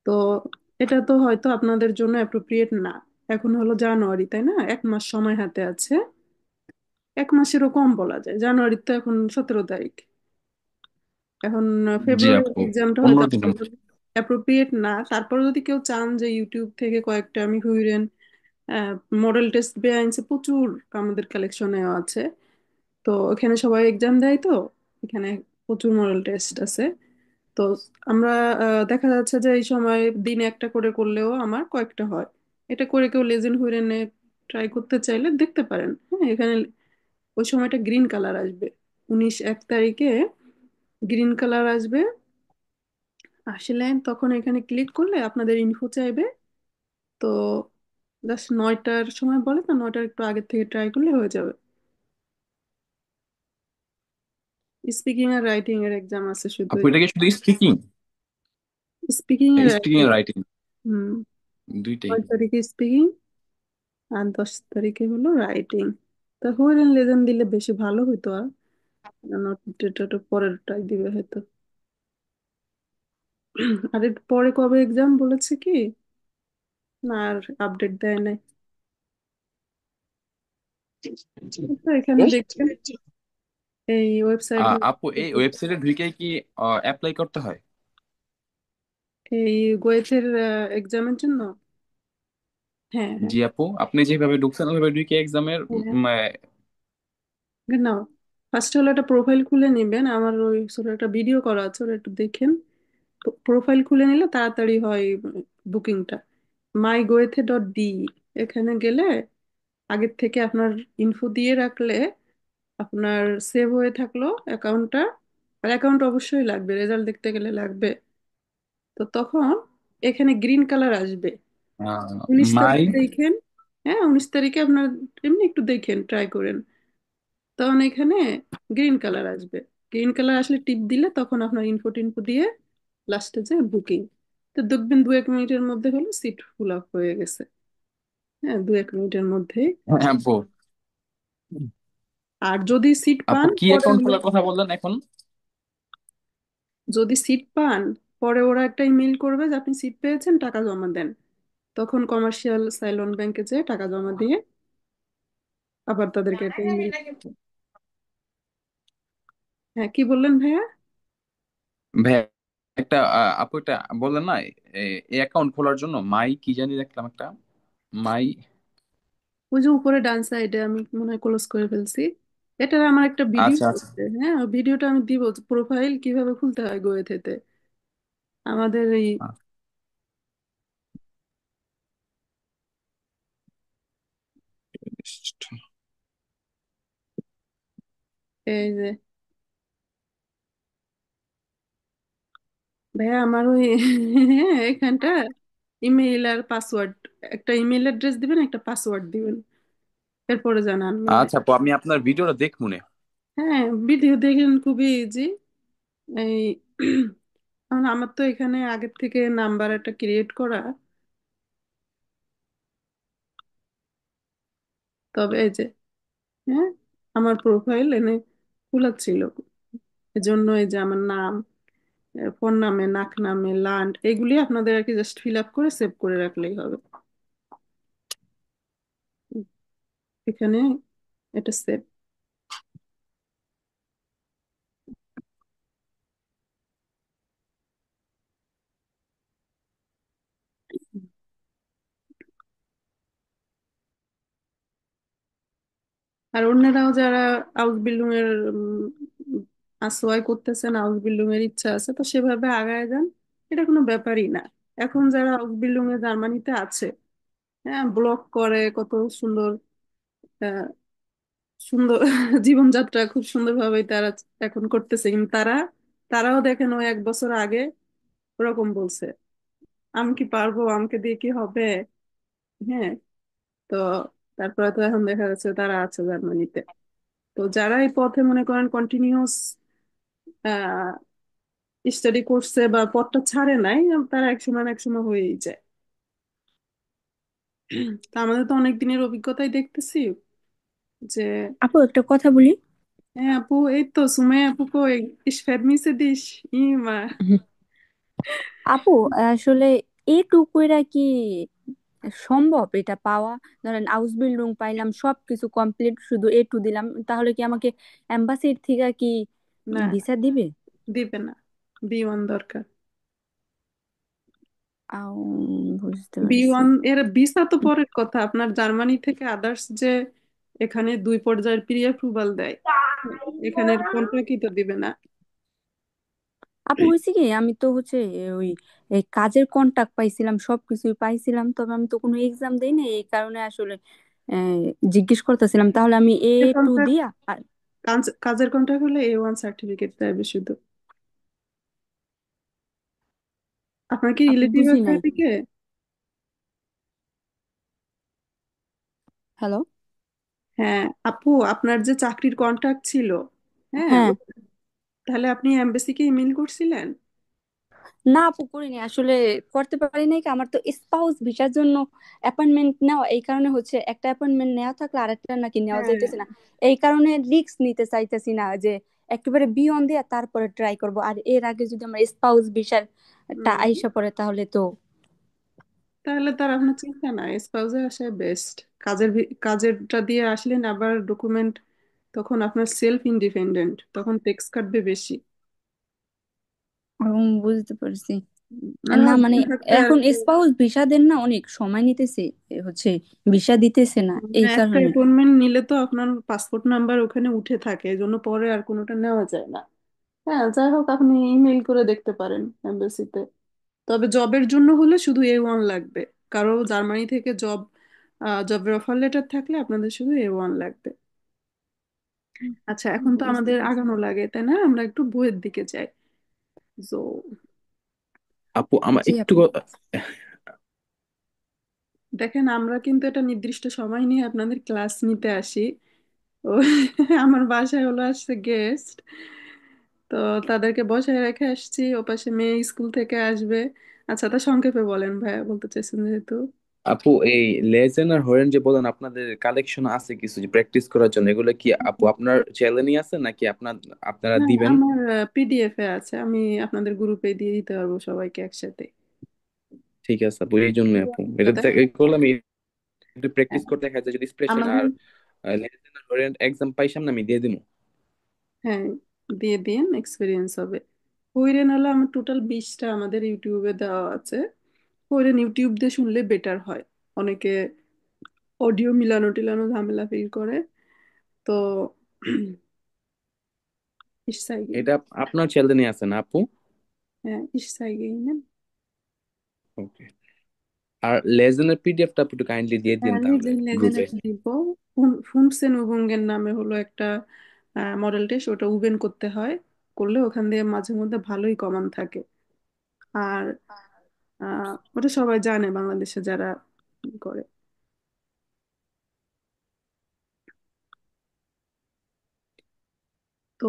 তো এটা তো হয়তো আপনাদের জন্য অ্যাপ্রোপ্রিয়েট না। এখন হলো জানুয়ারি, তাই না? 1 মাস সময় হাতে আছে। 1 মাসেরও কম বলা যায়, জানুয়ারি তো এখন 17 তারিখ। এখন জি ফেব্রুয়ারি আপু, এক্সামটা হয়তো 15 দিন। অ্যাপ্রোপ্রিয়েট না। তারপর যদি কেউ চান যে ইউটিউব থেকে কয়েকটা আমি হুইরেন মডেল টেস্ট বের আনছে, প্রচুর আমাদের কালেকশনে আছে। তো ওখানে সবাই এক্সাম দেয়, তো এখানে প্রচুর মডেল টেস্ট আছে। তো আমরা দেখা যাচ্ছে যে এই সময় দিনে একটা করে করলেও আমার কয়েকটা হয়। এটা করে কেউ লেজেন্ড হুইরেনে ট্রাই করতে চাইলে দেখতে পারেন। হ্যাঁ, এখানে ওই সময়টা গ্রিন কালার আসবে। 1 তারিখে গ্রিন কালার আসবে। আসলে তখন এখানে ক্লিক করলে আপনাদের ইনফো চাইবে। তো জাস্ট 9টার সময় বলে, তো 9টার একটু আগে থেকে ট্রাই করলে হয়ে যাবে। স্পিকিং আর রাইটিং এর এক্সাম আছে শুধু। আপু এটা কি শুধু স্পিকিং? স্পিকিং আর স্পিকিং রাইটিং। আর রাইটিং হুম। দুইটাই? 9 তারিখে স্পিকিং আর 10 তারিখে হলো রাইটিং। তা হুইরেন লেজেন্ড দিলে বেশি ভালো হইতো। আর এটা পরেরটাই দিবে হয়তো। আর এর পরে কবে এক্সাম বলেছে কি? না, আর আপডেট দেয় নাই। তো এখানে দেখবেন এই ওয়েবসাইট, আপু এই ওয়েবসাইটে ঢুকে কি অ্যাপ্লাই করতে হয়? এই গোয়েথের এক্সামের জন্য। হ্যাঁ, হ্যাঁ, জি আপু, আপনি যেভাবে ঢুকছেন ওইভাবে ঢুকে এক্সামের হ্যাঁ। না, ফার্স্ট হলো একটা প্রোফাইল খুলে নেবেন। আমার ওই ছোট একটা ভিডিও করা আছে, ওটা একটু দেখেন। প্রোফাইল খুলে নিলে তাড়াতাড়ি হয় বুকিংটা। mygothe.de এখানে গেলে আগের থেকে আপনার ইনফো দিয়ে রাখলে আপনার সেভ হয়ে থাকলো অ্যাকাউন্টটা। আর অ্যাকাউন্ট অবশ্যই লাগবে, রেজাল্ট দেখতে গেলে লাগবে। তো তখন এখানে গ্রিন কালার আসবে। উনিশ মাই তারিখে দেখেন। হ্যাঁ, 19 তারিখে আপনার এমনি একটু দেখেন, ট্রাই করেন। তখন এখানে গ্রিন কালার আসবে। গ্রিন কালার আসলে টিপ দিলে তখন আপনার ইনফো টিনফো দিয়ে লাস্টে যে বুকিং। তো দেখবেন 2-1 মিনিটের মধ্যে হলো সিট ফুল আপ হয়ে গেছে। হ্যাঁ, 2-1 মিনিটের মধ্যেই। আপু, আর যদি সিট আপু পান কি পরে অ্যাকাউন্ট হলো, খোলার কথা বললেন এখন? যদি সিট পান পরে ওরা একটা ইমেল করবে যে আপনি সিট পেয়েছেন, টাকা জমা দেন। তখন কমার্শিয়াল সাইলন ব্যাংকে যেয়ে টাকা জমা দিয়ে আবার তাদেরকে একটা ইমেল। হ্যাঁ, কি বললেন ভাইয়া? ভাই একটা আপু একটা বললেন না, এই অ্যাকাউন্ট খোলার জন্য মাই কি জানি দেখলাম একটা, মাই। ওই যে উপরে ডান সাইডে, আমি মনে হয় ক্লোজ করে ফেলছি। এটার আমার একটা ভিডিও আচ্ছা আচ্ছা। আছে। হ্যাঁ, ওই ভিডিওটা আমি দিব, প্রোফাইল কিভাবে খুলতে হয় গোয়েথেতে আমাদের এই। এই যে ভাইয়া আমার ওই এখানটা ইমেইল আর পাসওয়ার্ড, একটা ইমেইল অ্যাড্রেস দিবেন, একটা পাসওয়ার্ড দিবেন, এরপরে জানান মেলে। আচ্ছা আপু, আমি আপনার ভিডিওটা দেখমুনে। হ্যাঁ, ভিডিও দেখেন, খুবই ইজি। এই এখন আমার তো এখানে আগের থেকে নাম্বার একটা ক্রিয়েট করা। তবে এই যে, হ্যাঁ, আমার প্রোফাইল এনে খোলা ছিল। এজন্য এই যে আমার নাম, ফোন নামে, নাক নামে, লান্ড, এগুলি আপনাদের আর কি জাস্ট ফিল আপ করে সেভ করে রাখলেই হবে। এখানে এটা সেভ। আর অন্যরাও যারা আউস বিল্ডিং এর আসোয়াই করতেছেন, আউস বিল্ডিং এর ইচ্ছা আছে, তো সেভাবে আগায় যান। এটা কোনো ব্যাপারই না। এখন যারা আউস বিল্ডিং এ জার্মানিতে আছে, হ্যাঁ, ব্লগ করে কত সুন্দর, আহ, সুন্দর জীবনযাত্রা খুব সুন্দরভাবে তারা এখন করতেছে। কিন্তু তারাও দেখেন ওই 1 বছর আগে ওরকম বলছে, আমি কি পারবো, আমাকে দিয়ে কি হবে। হ্যাঁ। তো তারপরে তো এখন দেখা যাচ্ছে তারা আছে জার্মানিতে। তো যারা এই পথে মনে করেন কন্টিনিউয়াস স্টাডি করছে বা পথটা ছাড়ে নাই, তারা একসময় না একসময় হয়েই যায়। তা আমাদের তো অনেক দিনের অভিজ্ঞতাই দেখতেছি যে। আপু একটা কথা বলি। হ্যাঁ আপু, এই তো সুমাইয়া আপু কই? ইস ফেরমিসে দিস। ই মা। হুম। আপু আসলে এটুকু এরা কি সম্ভব এটা পাওয়া? ধরেন হাউস বিল্ডিং পাইলাম, সবকিছু কমপ্লিট, শুধু A2 দিলাম, তাহলে কি আমাকে এম্বাসির থেকে কি না, ভিসা দিবে? দিবে না। B1 দরকার। আও, বুঝতে বি পারছি। ওয়ান এর ভিসা তো পরের কথা, আপনার জার্মানি থেকে আদার্স যে এখানে 2 পর্যায়ের প্রি অ্যাপ্রুভাল দেয়, এখানের কোনটা তো দিবে না। আপু হয়েছে কি, আমি তো হচ্ছে ওই এই কাজের কন্টাক্ট পাইছিলাম, সবকিছুই পাইছিলাম, তবে আমি তো কোনো এক্সাম দেই না, এই কারণে আসলে জিজ্ঞেস করতেছিলাম। তাহলে আমি A2 কন্ট্রাক্ট, দিয়া আর কাজের কন্ট্রাক্ট হলে A1 সার্টিফিকেট চাইবে শুধু। আপনার কি আপু রিলেটিভ বুঝি আছে নাই। এদিকে? হ্যালো। হ্যাঁ আপু, আপনার যে চাকরির কন্ট্রাক্ট ছিল, হ্যাঁ হ্যাঁ। তাহলে আপনি এমবাসিকে ইমেল করছিলেন? না আপু, করিনি আসলে, করতে পারি নাই কি, আমার তো স্পাউস ভিসার জন্য অ্যাপয়েন্টমেন্ট নেওয়া, এই কারণে হচ্ছে একটা অ্যাপয়েন্টমেন্ট নেওয়া থাকলে আরেকটা নাকি নেওয়া হ্যাঁ। যাইতেছে না। এই কারণে রিস্ক নিতে চাইতেছি না যে একেবারে বিয়ন দিয়ে তারপরে ট্রাই করব, আর এর আগে যদি আমার স্পাউস ভিসার টা হুম, আইসা পড়ে তাহলে তো। তাহলে তার আপনার চিন্তা নাই, স্পাউসে আসাই বেস্ট। কাজেরটা দিয়ে আসলেন আবার ডকুমেন্ট, তখন আপনার সেলফ ইন্ডিপেন্ডেন্ট, তখন ট্যাক্স কাটবে বেশি। বুঝতে পারছি। আর না মানে হাজবেন্ড থাকতে আর এখন কি। স্পাউস ভিসা দেন না, অনেক সময় নিতেছে, হচ্ছে ভিসা দিতেছে না এই একটা কারণে। অ্যাপয়েন্টমেন্ট নিলে তো আপনার পাসপোর্ট নাম্বার ওখানে উঠে থাকে, এই জন্য পরে আর কোনোটা নেওয়া যায় না। হ্যাঁ, যাই হোক, আপনি ইমেল করে দেখতে পারেন এমবাসিতে। তবে জবের জন্য হলে শুধু A1 লাগবে। কারো জার্মানি থেকে জবের অফার লেটার থাকলে আপনাদের শুধু A1 লাগবে। আচ্ছা, এখন তো বুঝতে আমাদের পারছি। আগানো লাগে, তাই না? আমরা একটু বইয়ের দিকে যাই। তো আপু আমার জি একটু আপু। দেখেন, আমরা কিন্তু একটা নির্দিষ্ট সময় নিয়ে আপনাদের ক্লাস নিতে আসি। ও আমার বাসায় হলো আসছে গেস্ট, তো তাদেরকে বসায় রেখে আসছি, ওপাশে মেয়ে স্কুল থেকে আসবে। আচ্ছা, তা সংক্ষেপে বলেন, ভাইয়া বলতে চাইছেন যেহেতু। আপু এই লেজেন্ড আর হরেন যে বলেন আপনাদের কালেকশন আছে কিছু যে প্র্যাকটিস করার জন্য, এগুলো কি আপু আপনার চ্যানেলই আছে নাকি আপনারা হ্যাঁ, দিবেন? আমার PDF এ আছে, আমি আপনাদের গ্রুপে দিয়ে দিতে পারবো সবাইকে একসাথে। ঠিক আছে আপু, এই জন্য আপু তো এটা দেখেন, করলাম, একটু হ্যাঁ, প্র্যাকটিস করতে দেখা যায় যদি স্পেশাল আমাদের, আর লেজেন্ড আর হরেন এক্সাম পাই সামনে আমি দিয়ে দিব। হ্যাঁ, দিয়ে দিন, এক্সপিরিয়েন্স হবে। হইরেন হলো আমার টোটাল 20টা আমাদের ইউটিউবে দেওয়া আছে। হইরেন ইউটিউব দিয়ে শুনলে বেটার হয়। অনেকে অডিও মিলানো টিলানো ঝামেলা ফিল করে, তো ইসাইগেইন। এটা আপনার চ্যানেলে আছে না আপু? হ্যাঁ, ইসাইগেইন। ওকে। আর লেজেন্ডের পিডিএফটা আপু একটু কাইন্ডলি দিয়ে দিন হ্যাঁ, তাহলে গ্রুপে। লেজেন্ড দিব। ফুনসেন উবুঙ্গের নামে হলো একটা মডেল টেস্ট, ওটা উবেন করতে হয়। করলে ওখান দিয়ে মাঝে মধ্যে ভালোই কমান থাকে। আর ওটা সবাই জানে বাংলাদেশে যারা করে। তো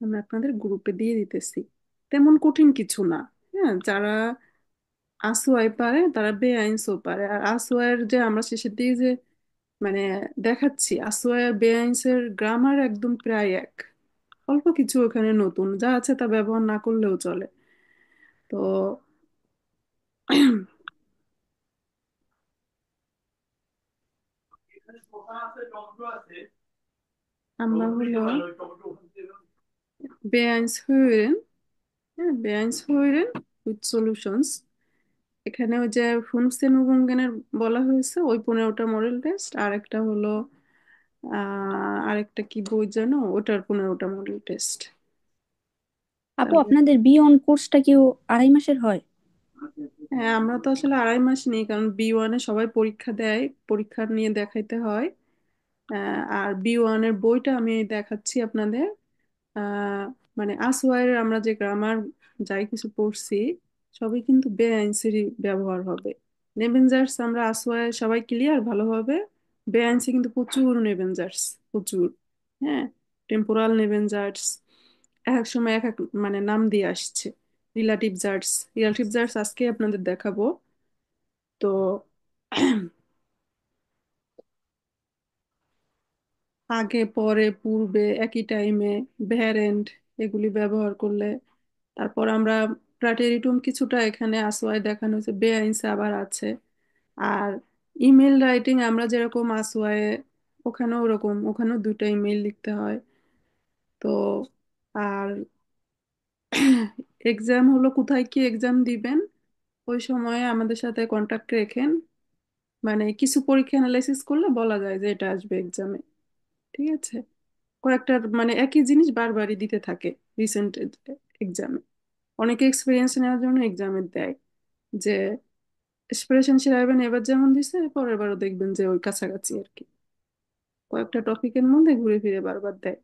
আমি আপনাদের গ্রুপে দিয়ে দিতেছি, তেমন কঠিন কিছু না। হ্যাঁ, যারা আসোয়াই পারে তারা বেআইনসও পারে। আর আসোয়ার যে আমরা শেষের দিকে যে মানে দেখাচ্ছি, আসোয়ার বেআইনসের গ্রামার একদম প্রায় এক। অল্প কিছু ওখানে নতুন যা আছে তা ব্যবহার না করলেও চলে। তো আমরা হলো বেআইনস হইরেন, হ্যাঁ বেআইনস হইরেন উইথ সলিউশনস। এখানে ওই যে ফুনসেনুগুঙ্গেনের বলা হয়েছে ওই 15টা মডেল টেস্ট, আর একটা হলো আরেকটা কি বই জানো, ওটার 15টা মডেল টেস্ট। আপু আপনাদের বিয়ন কোর্সটা কি 2.5 মাসের হয়? হ্যাঁ, আমরা তো আসলে 2.5 মাস নেই, কারণ B1-এ সবাই পরীক্ষা দেয়, পরীক্ষা নিয়ে দেখাইতে হয়। আর B1-এর বইটা আমি দেখাচ্ছি আপনাদের। আহ, মানে আসওয়ারের আমরা যে গ্রামার যাই কিছু পড়ছি, সবই কিন্তু বেআইনসিরই ব্যবহার হবে। নেবেনজার্স আমরা আসওয়ার সবাই ক্লিয়ার ভালোভাবে। বেআইনসি কিন্তু প্রচুর নেবেনজার্স, প্রচুর। হ্যাঁ, টেম্পোরাল নেবেনজার্স এক এক সময় এক এক মানে নাম দিয়ে আসছে। রিলেটিভ জার্স আজকে আপনাদের দেখাবো। তো আগে পরে পূর্বে একই টাইমে, ভ্যারেন্ট, এগুলি ব্যবহার করলে। তারপর আমরা প্রাটেরিটুম কিছুটা এখানে আসোয়ায় দেখানো হয়েছে, বেআইনসে আবার আছে। আর ইমেল রাইটিং আমরা যেরকম আসোয়ায়, ওখানেও ওরকম, ওখানেও দুটো ইমেল লিখতে হয়। তো আর এক্সাম হলো কোথায় কি এক্সাম দিবেন ওই সময়ে আমাদের সাথে কন্টাক্ট রেখেন। মানে কিছু পরীক্ষা অ্যানালাইসিস করলে বলা যায় যে এটা আসবে এক্সামে। ঠিক আছে, কয়েকটা মানে একই জিনিস বারবারই দিতে থাকে রিসেন্ট এক্সামে। অনেকে এক্সপিরিয়েন্স নেওয়ার জন্য এক্সামে দেয়, যে এক্সপ্রেশন শেয়ারবেন এবার যেমন দিছে পরের বারও দেখবেন যে ওই কাছাকাছি আর কি, কয়েকটা টপিকের মধ্যে ঘুরে ফিরে বারবার দেয়।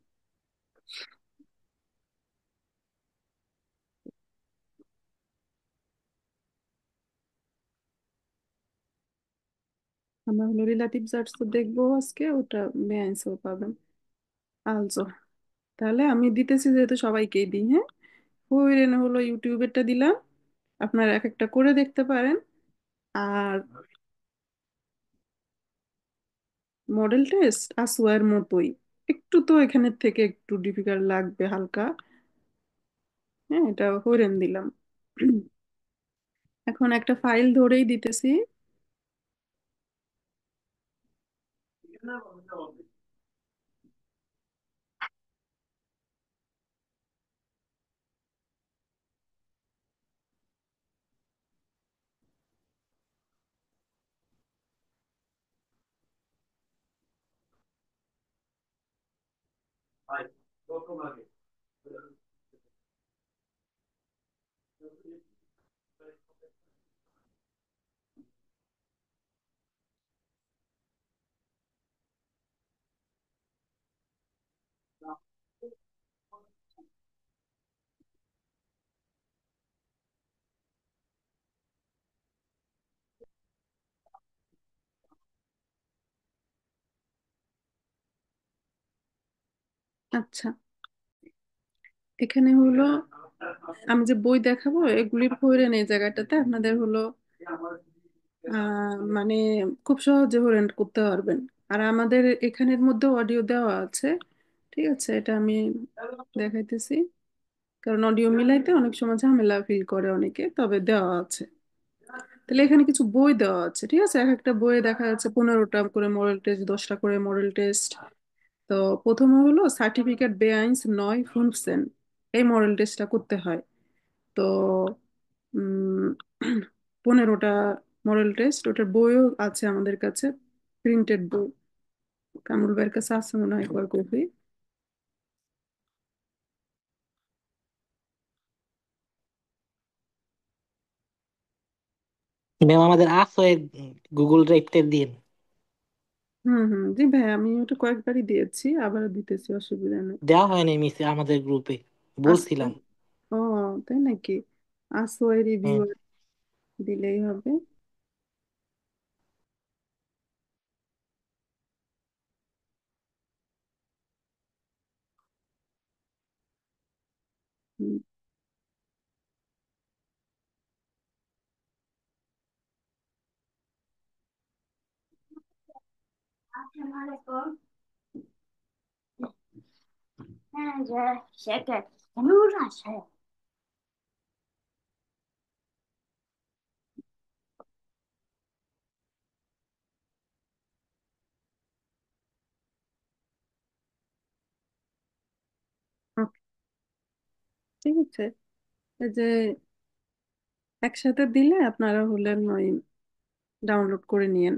আমরা হলো রিলেটিভস আর্টস তো দেখবো আজকে, ওটা বেআইনসও পাবেন। আলজো, তাহলে আমি দিতেছি যেহেতু সবাইকেই দিই, হ্যাঁ। ওই রেনে হলো ইউটিউবেরটা দিলাম, আপনারা এক একটা করে দেখতে পারেন। আর মডেল টেস্ট আসোয়ার মতোই, একটু তো এখানের থেকে একটু ডিফিকাল্ট লাগবে হালকা। হ্যাঁ, এটা হইরেন দিলাম। এখন একটা ফাইল ধরেই দিতেছি। আচ্ছা, এখানে হলো আমি যে বই দেখাবো এগুলির হইরেন এই জায়গাটাতে আপনাদের হলো মানে খুব সহজে হইরেন করতে পারবেন। আর আমাদের এখানের মধ্যে অডিও দেওয়া আছে। ঠিক আছে, এটা আমি দেখাইতেছি, কারণ অডিও মিলাইতে অনেক সময় ঝামেলা ফিল করে অনেকে, তবে দেওয়া আছে। তাহলে এখানে কিছু বই দেওয়া আছে, ঠিক আছে। এক একটা বইয়ে দেখা যাচ্ছে 15টা করে মডেল টেস্ট, 10টা করে মডেল টেস্ট। তো প্রথমে হলো সার্টিফিকেট বেআইনস নয় ফুনসেন, এই মডেল টেস্টটা করতে হয়। তো উম 15টা মডেল টেস্ট, ওটার বইও আছে আমাদের কাছে, প্রিন্টেড বই। কামরুল ভাইয়ের কাছে আছে মনে হয় কয় কপি। ম্যাম আমাদের আসো গুগল ড্রাইভ টেপ দিন। হুম হুম, জি ভাই, আমি ওটা কয়েকবারই দিয়েছি, আবারও দিতেছি, অসুবিধা নেই। দেওয়া হয়নি মিস আমাদের গ্রুপে, আসো, বলছিলাম। ও তাই নাকি? আসো, এই রিভিউ হ্যাঁ দিলেই হবে। হুম, ওকে, ঠিক আছে। এই যে একসাথে দিলে আপনারা হলেন ওই ডাউনলোড করে নিয়েন।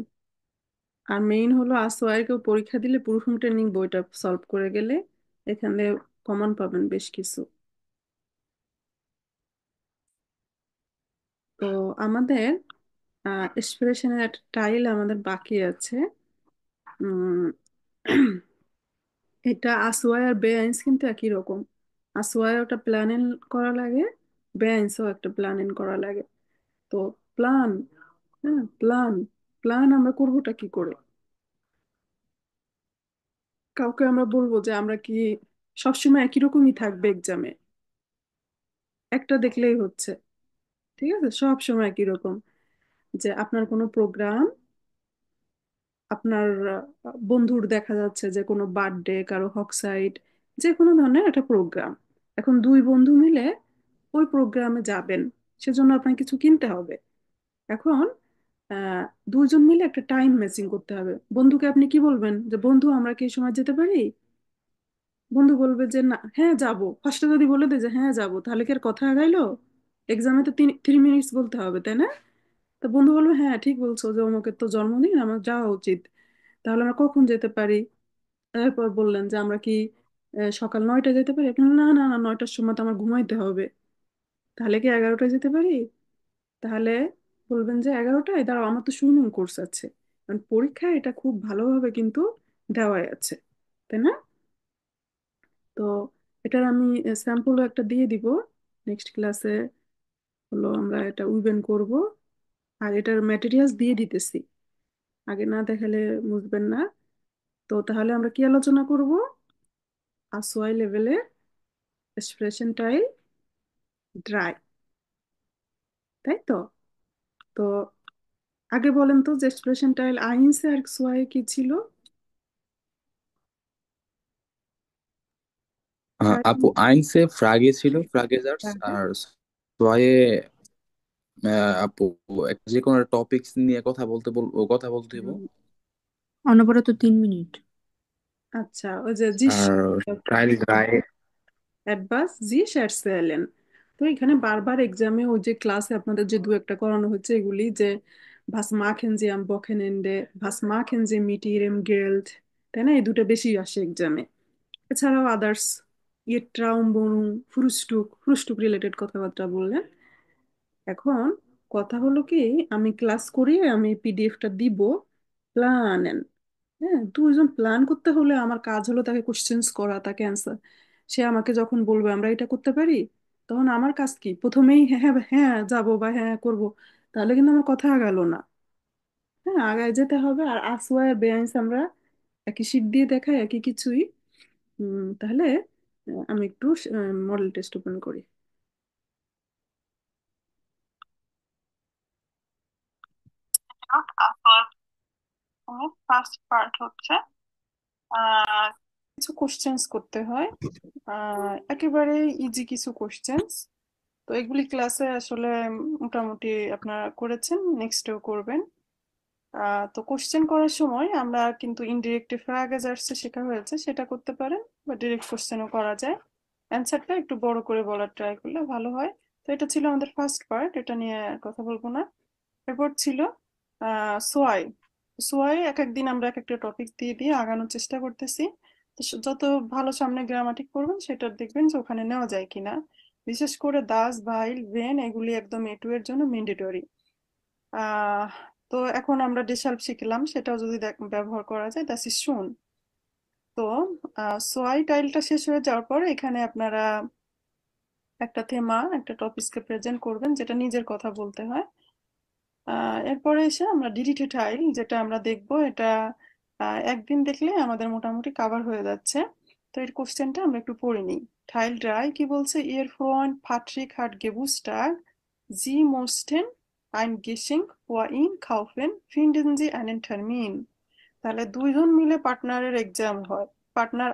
আর মেইন হলো আসোয়ার কেউ পরীক্ষা দিলে প্রুফ ট্রেনিং বইটা সলভ করে গেলে এখানে কমন পাবেন বেশ কিছু। তো আমাদের এক্সপ্রেশনের একটা টাইল আমাদের বাকি আছে। উম, এটা আসোয়ার আর বেআইনস কিন্তু একই রকম। আসোয়ার ওটা প্ল্যান করা লাগে, বেআইনসও একটা প্ল্যান করা লাগে। তো প্ল্যান, হ্যাঁ প্ল্যান, প্ল্যান আমরা করবোটা কি করে? কাউকে আমরা বলবো যে আমরা কি সবসময় একই রকমই থাকবে এক্সামে, একটা দেখলেই হচ্ছে? ঠিক আছে, সব সময় একই রকম। যে আপনার কোনো প্রোগ্রাম, আপনার বন্ধুর দেখা যাচ্ছে যে কোনো বার্থডে, কারো হকসাইট, যে কোনো ধরনের একটা প্রোগ্রাম, এখন দুই বন্ধু মিলে ওই প্রোগ্রামে যাবেন, সেজন্য আপনার কিছু কিনতে হবে। এখন আহ দুইজন মিলে একটা টাইম ম্যাচিং করতে হবে। বন্ধুকে আপনি কি বলবেন, যে বন্ধু আমরা কি এই সময় যেতে পারি? বন্ধু বলবে যে না, হ্যাঁ যাবো। ফার্স্টে যদি বলে দেয় যে হ্যাঁ যাবো, তাহলে কি আর কথা আগাইলো? এক্সামে তো 3 মিনিটস বলতে হবে, তাই না? তো বন্ধু বলবে হ্যাঁ ঠিক বলছো, যে অমুকের তো জন্মদিন, আমার যাওয়া উচিত। তাহলে আমরা কখন যেতে পারি? তারপর বললেন যে আমরা কি সকাল 9টায় যেতে পারি? আপনি বললেন, না না না, 9টার সময় তো আমার ঘুমাইতে হবে। তাহলে কি 11টায় যেতে পারি? তাহলে বলবেন যে 11টায় দাঁড়াও, আমার তো সুইমিং কোর্স আছে। কারণ পরীক্ষায় এটা খুব ভালোভাবে কিন্তু দেওয়াই আছে, তাই না? তো এটার আমি স্যাম্পলও একটা দিয়ে দিব নেক্সট ক্লাসে। হলো আমরা এটা উইবেন করব, আর এটার ম্যাটেরিয়ালস দিয়ে দিতেছি, আগে না দেখালে বুঝবেন না। তো তাহলে আমরা কি আলোচনা করব? আসোয়াই লেভেলে এক্সপ্রেশন টাইল ড্রাই, তাই তো? তো আগে বলেন তো যে এক্সপ্রেশন টাইল আইনসে আর সোয়াই কি ছিল? আপু আইনসে ফ্রাগে ছিল, ফ্রাগেজার্স, টাইল আর সোয়ে আপু যে কোনো টপিকস নিয়ে কথা বলতে হইব। অনবরত 3 মিনিট। আচ্ছা, ওই যে জি আর ট্রায়াল গায়ে। অ্যাডভান্স জি এলেন। তো এখানে বারবার এক্সামে ওই যে ক্লাসে আপনাদের যে দু একটা করানো হচ্ছে এগুলি, যে was machen Sie am Wochenende, was machen Sie mit Ihrem Geld, তাই না? এই দুটো বেশি আসে এক্সামে। এছাড়াও আদার্স, ইয়ে ট্রাউম বনু, ফ্রুস্টুক ফ্রুস্টুক রিলেটেড কথাবার্তা বললেন। এখন কথা হলো কি, আমি ক্লাস করিয়ে আমি পিডিএফটা দিব, প্ল্যান। হ্যাঁ, দুইজন প্ল্যান করতে হলে আমার কাজ হলো তাকে কোশ্চেন্স করা, তাকে অ্যান্সার। সে আমাকে যখন বলবে আমরা এটা করতে পারি, তখন আমার কাজ কি, প্রথমেই হ্যাঁ হ্যাঁ হ্যাঁ যাবো বা হ্যাঁ করব? তাহলে কিন্তু আমার কথা গেল না। হ্যাঁ, আগায় যেতে হবে। আর আসওয়ার বেআইনস আমরা একই শীট দিয়ে দেখাই, একই কিছুই। তাহলে আমি একটু মডেল টেস্ট ওপেন করি। ফার্স্ট পার্ট হচ্ছে কিছু কোশ্চেন্স করতে হয়, একেবারে ইজি কিছু কোশ্চেন্স। তো এগুলি ক্লাসে আসলে মোটামুটি আপনারা করেছেন, নেক্সটেও করবেন। তো কোশ্চেন করার সময় আমরা কিন্তু ইনডিরেক্ট ফ্রাগেজার্সে শেখা হয়েছে, সেটা করতে পারেন, বা ডিরেক্ট কোশ্চেনও করা যায়। অ্যান্সারটা একটু বড় করে বলার ট্রাই করলে ভালো হয়। তো এটা ছিল আমাদের ফার্স্ট পার্ট, এটা নিয়ে আর কথা বলবো না। এরপর ছিল সোয়াই। সোয়াই এক একদিন আমরা এক একটা টপিক দিয়ে দিয়ে আগানোর চেষ্টা করতেছি। তো যত ভালো সামনে গ্রামাটিক পড়বেন সেটা দেখবেন যে ওখানে নেওয়া যায় কিনা। বিশেষ করে দাস ভাইল ভেন এগুলি একদম এ টু এর জন্য ম্যান্ডেটরি। আহ তো এখন আমরা ডিসাল্ভ শিখলাম, সেটাও যদি ব্যবহার করা যায়, দ্যাটস ইজ শুন। তো সোয়াই টাইলটা শেষ হয়ে যাওয়ার পর এখানে আপনারা একটা থেমা, একটা টপিককে প্রেজেন্ট করবেন, যেটা নিজের কথা বলতে হয়। এরপরে এসে আমরা ডিডিটি টাইল, যেটা আমরা দেখব, এটা একদিন দেখলে আমাদের মোটামুটি কাভার হয়ে যাচ্ছে। তো এর কোশ্চেনটা আমরা একটু পড়ে নিই। Teil 3 কি বলছে? Ihr Freund Patrick hat Geburtstag. Sie mussten ein Geschenk für ihn kaufen. Finden Sie einen Termin. তাহলে দুইজন মিলে পার্টনারের এক্সাম হয়। পার্টনার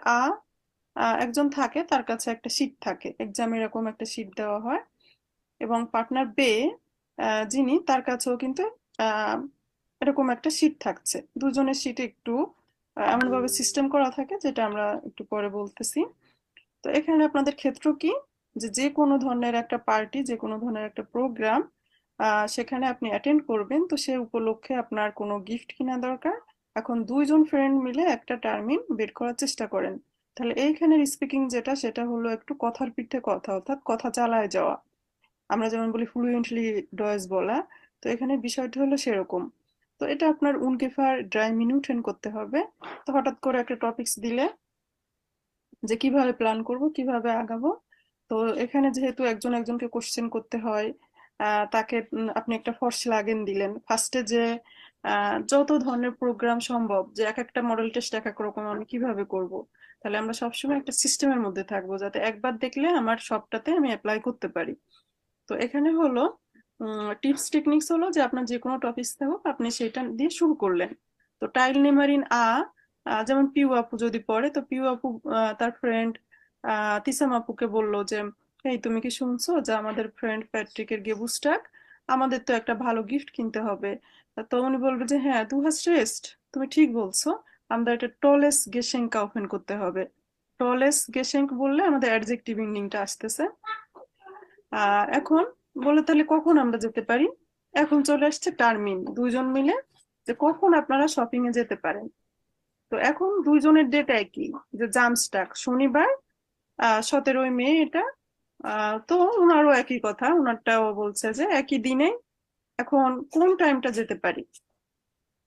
একজন থাকে, তার কাছে একটা শীট থাকে, এক্সাম এরকম একটা শীট দেওয়া হয়। এবং পার্টনার বে যিনি, তার কাছেও কিন্তু আহ, এরকম একটা শীট থাকছে। দুজনের শীট একটু এমনভাবে সিস্টেম করা থাকে, যেটা আমরা একটু পরে বলতেছি। তো এখানে আপনাদের ক্ষেত্র কি, যে যে কোনো ধরনের একটা পার্টি, যে কোনো ধরনের একটা প্রোগ্রাম সেখানে আপনি অ্যাটেন্ড করবেন, তো সে উপলক্ষে আপনার কোনো গিফট কিনা দরকার। এখন দুইজন ফ্রেন্ড মিলে একটা টার্মিন বের করার চেষ্টা করেন। তাহলে এইখানের স্পিকিং যেটা, সেটা হলো একটু কথার পিঠে কথা, অর্থাৎ কথা চালায় যাওয়া। আমরা যেমন বলি ফ্লুয়েন্টলি ডয়েস বলা, তো এখানে বিষয়টা হলো সেরকম। তো এটা আপনার উনকেফার ড্রাই মিনিউটেন করতে হবে। তো হঠাৎ করে একটা টপিকস দিলে যে কিভাবে প্ল্যান করব, কিভাবে আগাবো। তো এখানে যেহেতু একজন একজনকে কোশ্চেন করতে হয়, তাকে আপনি একটা ফার্স্ট লাগেন দিলেন ফার্স্টে, যে যত ধরনের প্রোগ্রাম সম্ভব, যে এক একটা মডেল টেস্ট এক এক রকম, আমি কিভাবে করব। তাহলে আমরা সবসময় একটা সিস্টেমের মধ্যে থাকবো, যাতে একবার দেখলে আমার সবটাতে আমি অ্যাপ্লাই করতে পারি। তো এখানে হলো টিপস টেকনিক্স হলো যে আপনার যে কোনো টপিক থাকুক, আপনি সেটা দিয়ে শুরু করলেন। তো টাইল নেমারিন যেমন পিউ আপু যদি পড়ে, তো পিউ আপু তার ফ্রেন্ড তিসাম আপুকে বলল যে এই তুমি কি শুনছো যে আমাদের ফ্রেন্ড প্যাট্রিকের গেবুস্টাক, আমাদের তো একটা ভালো গিফট কিনতে হবে। তো উনি বলবে যে হ্যাঁ দু হাস রেস্ট, তুমি ঠিক বলছো, আমাদের একটা টলেস গেশেঙ্কা ওপেন করতে হবে। টলেস গেশেঙ্ক বললে আমাদের অ্যাডজেক্টিভ মিনিংটা আসতেছে। এখন বলে তাহলে কখন আমরা যেতে পারি? এখন চলে আসছে টার্মিন, দুইজন মিলে যে কখন আপনারা শপিং এ যেতে পারেন। তো এখন দুইজনের ডেট একই, যে জামস্টাক শনিবার 17ই মে এটা। তো ওনারও একই কথা, ওনারটাও বলছে যে একই দিনে। এখন কোন টাইমটা যেতে পারি?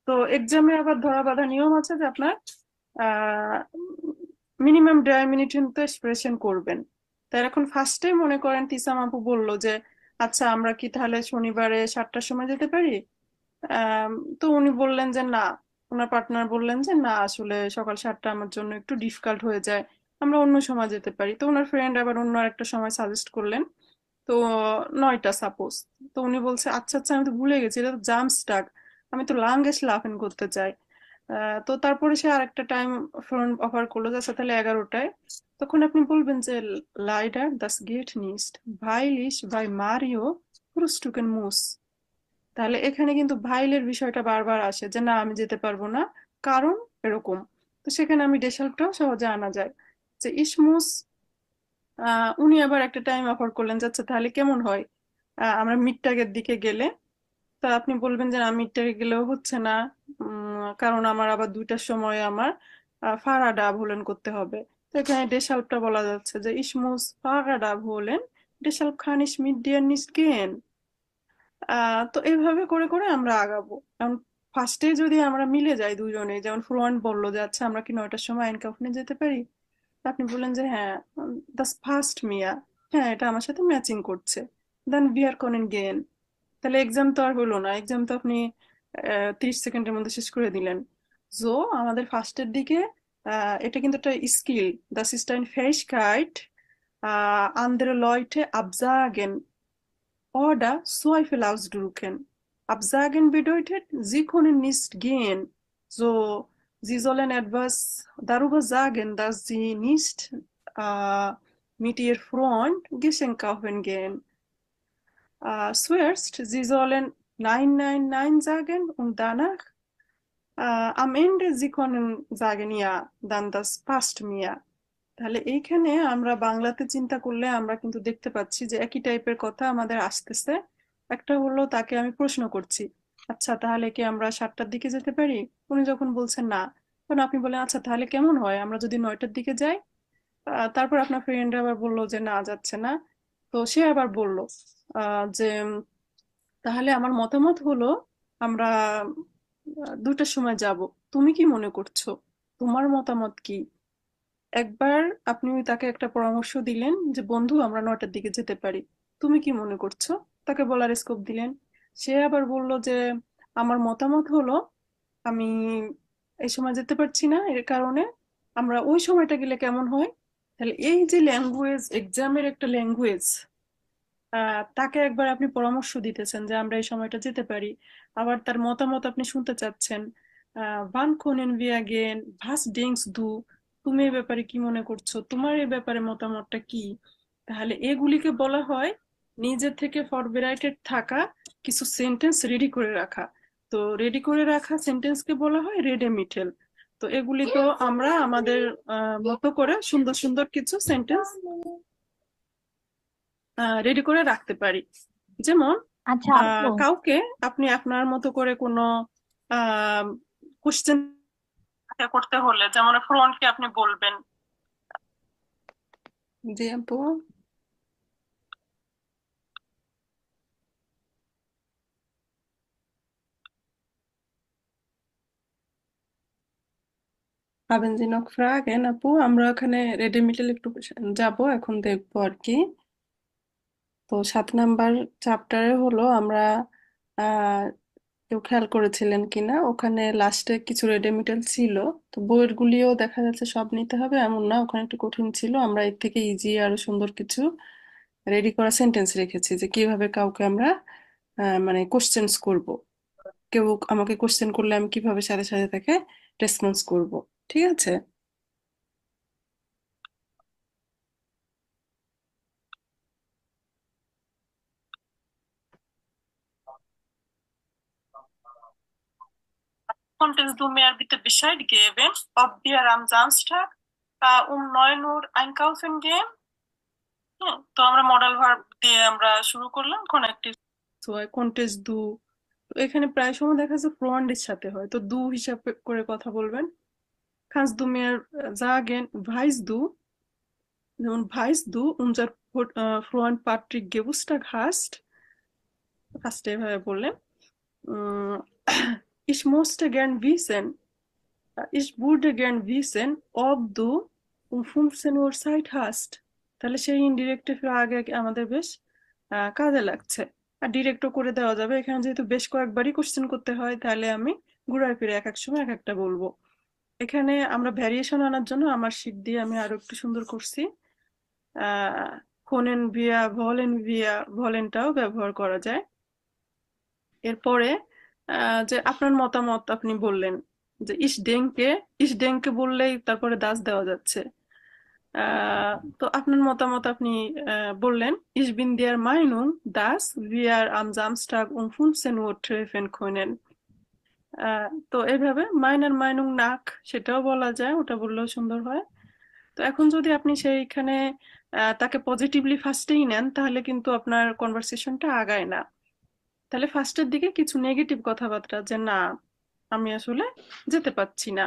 তো এক্সামে আবার ধরা বাঁধা নিয়ম আছে যে আপনার মিনিমাম 1.5 মিনিট কিন্তু এক্সপ্রেশন করবেন। তার এখন ফার্স্টে মনে করেন তিসাম আপু বললো যে আচ্ছা আমরা কি তাহলে শনিবারে 7টার সময় যেতে পারি? আম, তো উনি বললেন যে না, ওনার পার্টনার বললেন যে না আসলে সকাল 7টা আমার জন্য একটু ডিফিকাল্ট হয়ে যায়, আমরা অন্য সময় যেতে পারি। তো ওনার ফ্রেন্ড আবার অন্য একটা সময় সাজেস্ট করলেন। তো 9টা সাপোজ। তো উনি বলছে আচ্ছা আচ্ছা আমি তো ভুলে গেছি, এটা তো জাম্প স্টাক, আমি তো লাঙ্গেস্ট লাফেন করতে চাই। তো তারপরে সে আরেকটা টাইম ফ্রেন্ড অফার করলো যে আচ্ছা তাহলে 11টায়। তখন আপনি বলবেন যে লাইডার দাস গেট নিস্ট ভাইলিশ বাই মারিও ফ্রুস্টুকেন মুস। তাহলে এখানে কিন্তু ভাইলের বিষয়টা বারবার আসে যে না আমি যেতে পারবো না, কারণ এরকম। তো সেখানে আমি ডেশালটাও সহজে আনা যায় যে ইসমুস। উনি আবার একটা টাইম অফার করলেন যে আচ্ছা তাহলে কেমন হয় আমরা মিডটাগের দিকে গেলে। তা আপনি বলবেন যে না মিডটাগে গেলেও হচ্ছে না, কারণ আমার আবার 2টার সময় আমার ফারাডা ভোলেন করতে হবে। তো এখানে ডেশালটা বলা যাচ্ছে যে ইসমুস ফারাডা ভোলেন ডেশাল্প খান ইস মিড ডিয়ার নিস গেন। তো এইভাবে করে করে আমরা আগাবো। কারণ ফার্স্টে যদি আমরা মিলে যাই দুজনে, যেমন ফ্লোয়ান্ট বললো যে আচ্ছা আমরা কি 9টার সময় আইনকাউন্টে যেতে পারি? তা আপনি বললেন যে হ্যাঁ দাস ফার্স্ট মিয়া, হ্যাঁ এটা আমার সাথে ম্যাচিং করছে। দেন বি আর কনেন গেন। তাহলে এক্সাম তো আর হলো না, এক্সাম তো আপনি 30 সেকেন্ডের মধ্যে শেষ করে দিলেন। সো আমাদের ফার্স্টের দিকে এটা কিন্তু একটা skill, das ist ein Fähigkeit, andere Leute absagen oder Zweifel ausdrücken. Absagen bedeutet, sie können nicht gehen. So, sie sollen etwas darüber sagen, dass sie nicht äh, mit ihr Freund Geschenk kaufen gehen. Zuerst, sie sollen Nein, Nein, Nein sagen und danach, am Ende, sie können sagen Ja, dann das passt mir. তাহলে এইখানে আমরা বাংলাতে চিন্তা করলে আমরা কিন্তু দেখতে পাচ্ছি যে একই টাইপের কথা আমাদের আসতেছে। একটা হলো তাকে আমি প্রশ্ন করছি আচ্ছা তাহলে কি আমরা 7টার দিকে যেতে পারি? উনি যখন বলছেন না, তখন আপনি বলেন আচ্ছা তাহলে কেমন হয় আমরা যদি 9টার দিকে যাই? তারপর আপনার ফ্রেন্ড আবার বললো যে না যাচ্ছে না। তো সে আবার বলল যে তাহলে আমার মতামত হলো আমরা 2টার সময় যাব, তুমি কি মনে করছো, তোমার মতামত কি? একবার আপনি তাকে একটা পরামর্শ দিলেন যে বন্ধু আমরা 9টার দিকে যেতে পারি, তুমি কি মনে করছো, তাকে বলার স্কোপ দিলেন। সে আবার বলল যে আমার মতামত হলো আমি এই সময় যেতে পারছি না, এর কারণে আমরা ওই সময়টা গেলে কেমন হয়? তাহলে এই যে ল্যাঙ্গুয়েজ, এক্সামের একটা ল্যাঙ্গুয়েজ, তাকে একবার আপনি পরামর্শ দিতেছেন যে আমরা এই সময়টা যেতে পারি, আবার তার মতামত আপনি শুনতে চাচ্ছেন। ভান কোনেন ভি আগেন ভাস ডিংস দু, তুমি এই ব্যাপারে কি মনে করছো, তোমার এই ব্যাপারে মতামতটা কি? তাহলে এগুলিকে বলা হয় নিজে থেকে ফরবেরাইটেড থাকা কিছু সেন্টেন্স রেডি করে রাখা। তো রেডি করে রাখা সেন্টেন্সকে বলা হয় রেডেমিটেল। তো এগুলি তো আমরা আমাদের মতো করে সুন্দর সুন্দর কিছু সেন্টেন্স রেডি করে রাখতে পারি। যেমন আচ্ছা আপু, কাউকে আপনি আপনার মতো করে কোনো কোশ্চেন করতে হলে যেমন ফ্রন্টকে আপনি বলবেন। জি আপু। haben Sie noch Fragen আপু? আমরা ওখানে রেডিমিটেল একটু যাব, এখন দেখবো আর কি। তো 7 নাম্বার চ্যাপ্টারে হলো আমরা আহ কেউ খেয়াল করেছিলেন কিনা ওখানে লাস্টে কিছু রেডিমিটেল ছিল। তো বইয়ের গুলিও দেখা যাচ্ছে সব নিতে হবে এমন না, ওখানে একটু কঠিন ছিল, আমরা এর থেকে ইজি আরো সুন্দর কিছু রেডি করা সেন্টেন্স রেখেছি যে কিভাবে কাউকে আমরা মানে কোশ্চেন্স করব। কেউ আমাকে কোশ্চেন করলে আমি কিভাবে সাথে সাথে তাকে রেসপন্স করব। ঠিক আছে? konntest du mir bitte Bescheid geben, ob wir am Samstag um 9 Uhr einkaufen gehen? হ্যাঁ, তো আমরা মডেল ভার্ব দিয়ে আমরা শুরু করলাম কনেক্টিভ কন্টেস্ট দু। তো এখানে প্রায় সময় দেখা যাচ্ছে প্রোয়ান্ডের সাথে হয়, তো দু হিসাবে করে কথা বলবেন। kannst du mir sagen, weißt du, যেমন weißt du unser Freund Patrick Geburtstag hast, ফার্স্টে এভাবে বললেন। উম, ich möchte gern wissen, ich würde gern wissen, ob du um 15 Uhr Zeit hast। তাহলে সেই ইনডিরেক্টে আগে আগে আমাদের বেশ কাজে লাগছে। আর ডিরেক্টও করে দেওয়া যাবে, এখানে যেহেতু বেশ কয়েকবারই কোশ্চেন করতে হয় তাহলে আমি ঘুরায় ফিরে এক এক সময় এক একটা বলবো। এখানে আমরা ভ্যারিয়েশন আনার জন্য আমার শীট দিয়ে আমি আরো একটু সুন্দর করছি। কোনেন ভিয়া ভলেনটাও ব্যবহার করা যায়। এরপরে যে আপনার মতামত আপনি বললেন যে ইস ডেঙ্কে বললেই তারপরে দাস দেওয়া যাচ্ছে। তো আপনার মতামত আপনি বললেন ইস বিন দিয়ার মাইনুং Das wir am Samstag um 15 Uhr treffen können। তো এইভাবে মাইনার মাইনুং নাক সেটাও বলা যায়, ওটা বললেও সুন্দর হয়। তো এখন যদি আপনি সেইখানে তাকে পজিটিভলি ফার্স্টেই নেন তাহলে কিন্তু আপনার কনভারসেশনটা আগায় না। তাহলে ফার্স্টের দিকে কিছু নেগেটিভ কথাবার্তা, যে না আমি আসলে যেতে পারছি না,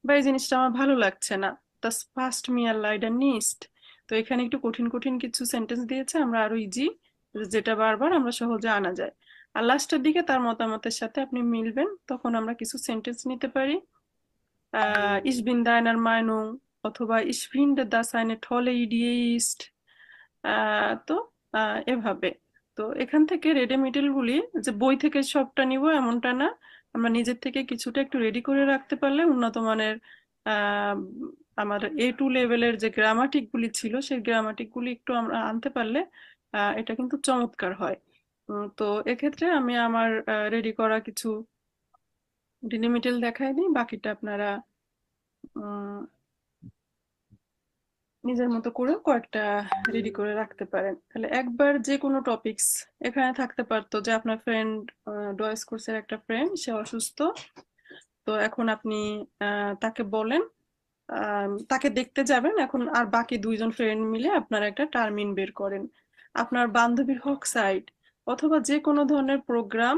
বা এই জিনিসটা আমার ভালো লাগছে না, das passt mir leider nicht। তো এখানে একটু কঠিন কঠিন কিছু সেন্টেন্স দিয়েছে, আমরা আরো ইজি যেটা বারবার আমরা সহজে আনা যায়। আর লাস্টের দিকে তার মতামতের সাথে আপনি মিলবেন, তখন আমরা কিছু সেন্টেন্স নিতে পারি। ich bin deiner Meinung অথবা ich finde das eine tolle Idee ist। তো এভাবে। তো এখান থেকে রেডি মিডল গুলি যে বই থেকে সবটা নিব এমনটা না, আমরা নিজের থেকে কিছুটা একটু রেডি করে রাখতে পারলে উন্নত মানের আহ, আমার A2 লেভেলের যে গ্রামাটিক গুলি ছিল সেই গ্রামাটিক গুলি একটু আমরা আনতে পারলে এটা কিন্তু চমৎকার হয়। তো এক্ষেত্রে আমি আমার রেডি করা কিছু ডিলিমিটেল দেখাই দিই, বাকিটা আপনারা উম, নিজের মতো করে কয়েকটা রেডি করে রাখতে পারেন। তাহলে একবার যে কোনো টপিকস এখানে থাকতে পারতো, যে আপনার ফ্রেন্ড ডয়েস কোর্সের একটা ফ্রেন্ড সে অসুস্থ, তো এখন আপনি তাকে বলেন তাকে দেখতে যাবেন এখন, আর বাকি দুইজন ফ্রেন্ড মিলে আপনারা একটা টার্মিন বের করেন। আপনার বান্ধবীর হক সাইড অথবা যে কোনো ধরনের প্রোগ্রাম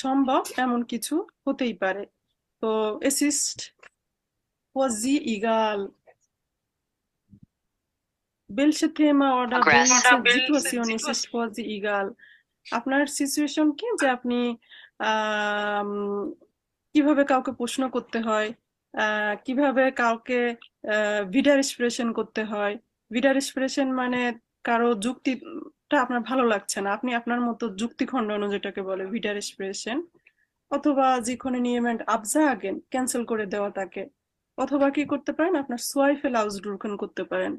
সম্ভব এমন কিছু হতেই পারে। তো assist was sie egal welche Thema oder welche Situation ist es for the egal। আপনার সিচুয়েশন কি, যে আপনি আম, কিভাবে কাউকে প্রশ্ন করতে হয়, কিভাবে কাউকে ভিডার এক্সপ্রেশন করতে হয়। ভিডার এক্সপ্রেশন মানে কারো যুক্তিটা আপনার ভালো লাগছে না, আপনি আপনার মতো যুক্তি খণ্ডন যেটাকে বলে ভিডার এক্সপ্রেশন। অথবা যেখানে নিয়মেন্ট আবজাগেন ক্যান্সেল করে দেওয়া তাকে। অথবা কি করতে পারেন, আপনার সোয়াইফেল আউসড্রুকেন করতে পারেন।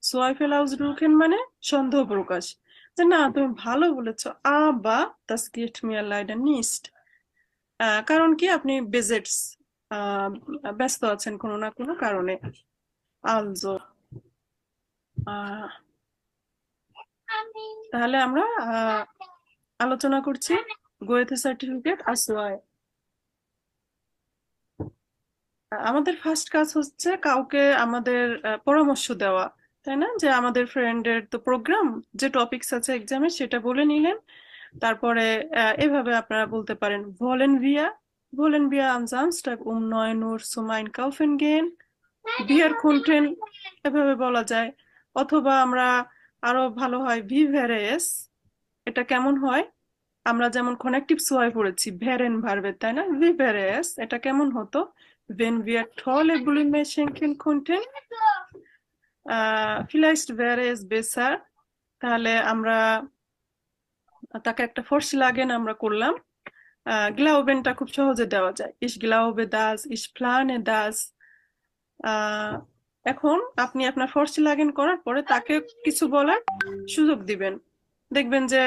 সোয়াইফেল আউসড্রুকেন মানে সন্দেহ প্রকাশ, যে না তুমি ভালো বলেছো আবা das geht mir leider nicht। কারণ কি আপনি বেজেটস ব্যস্ত আছেন কোনো না কোনো কারণে। আলজো তাহলে আমরা আলোচনা করছি গোয়েথে সার্টিফিকেট আসওয়ায়। আমাদের ফার্স্ট কাজ হচ্ছে কাউকে আমাদের পরামর্শ দেওয়া, তাই না? যে আমাদের ফ্রেন্ডের তো প্রোগ্রাম যে টপিকস আছে এক্সামে সেটা বলে নিলেন, তারপরে এভাবে আপনারা বলতে পারেন wollen wir am Samstag um 9 Uhr zum Einkaufen gehen, wir könnten, এভাবে বলা যায়। অথবা আমরা আরো ভালো হয় ভি ভ্যারেস, এটা কেমন হয়, আমরা যেমন কনেকটিভ সোয়াই পড়েছি ভ্যারেন ভার্বের, তাই না? ভি ভ্যারেস এটা কেমন হতো, wenn wir tolle Blumen schenken könnten, vielleicht wäre es besser। তাহলে আমরা তাকে একটা ফর্সি লাগেন আমরা করলাম। গ্লাউবেনটা খুব সহজে দেওয়া যায়, ich glaube das, ich plane das। এখন আপনি আপনার ফর্সি লাগেন করার পরে তাকে কিছু বলার সুযোগ দিবেন। দেখবেন যে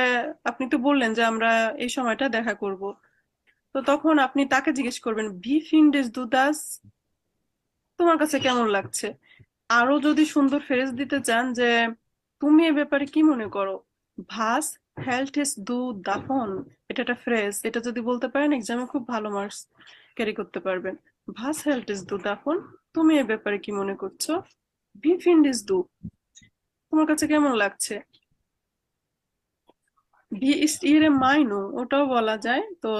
আপনি তো বললেন যে আমরা এই সময়টা দেখা করব, তো তখন আপনি তাকে জিজ্ঞেস করবেন ভি ফিন্ডেস দু দাস, তোমার কাছে কেমন লাগছে। আরো যদি সুন্দর ফ্রেজ দিতে চান যে তুমি এ ব্যাপারে কি মনে করো, ভাস হেল্টেস দু দাফন, এটা একটা ফ্রেজ, এটা যদি বলতে পারেন এক্সামে খুব ভালো মার্কস ক্যারি করতে পারবেন। ভাস হেল্টেস দু দাফন, তুমি এ ব্যাপারে কি মনে করছো? ভি ফিন্ডিস দু, তোমার কাছে কেমন লাগছে? ভি ইস ইরে মাইনু, ওটাও বলা যায়। তো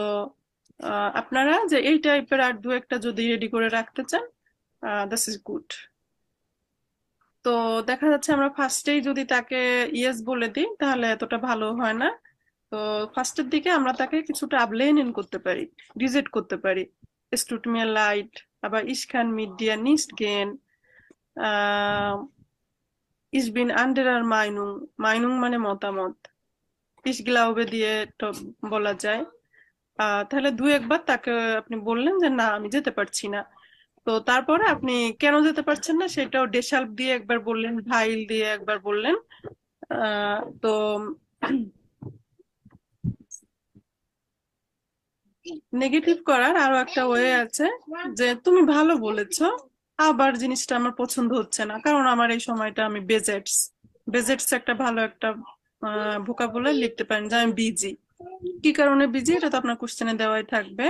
আপনারা যে এই টাইপের আর দু একটা যদি রেডি করে রাখতে চান, দিস ইজ গুড। তো দেখা যাচ্ছে আমরা ফার্স্টেই যদি তাকে ইয়েস বলে দিই তাহলে এতটা ভালো হয় না। তো ফার্স্টের দিকে আমরা তাকে কিছুটা আবলেহনেন করতে পারি, রিজেক্ট করতে পারি। Es tut mir leid, aber ich kann mit dir nicht gehen. আহ ich bin anderer Meinung, Meinung মানে মতামত। ich glaube দিয়ে তো বলা যায়। তাহলে দু একবার তাকে আপনি বললেন যে না আমি যেতে পারছি না। তো তারপরে আপনি কেন যেতে পারছেন না সেটাও ডেশাল্প দিয়ে একবার বললেন, ভাইল দিয়ে একবার বললেন। তো নেগেটিভ করার আরো একটা ওয়ে আছে, যে তুমি ভালো বলেছো, আবার জিনিসটা আমার পছন্দ হচ্ছে না, কারণ আমার এই সময়টা আমি বেজেটস, বেজেটস একটা ভালো একটা ভোকাবুলারি লিখতে পারেন, যে আমি বিজি। কি কারণে বিজি এটা তো আপনার কোশ্চেনে দেওয়াই থাকবে।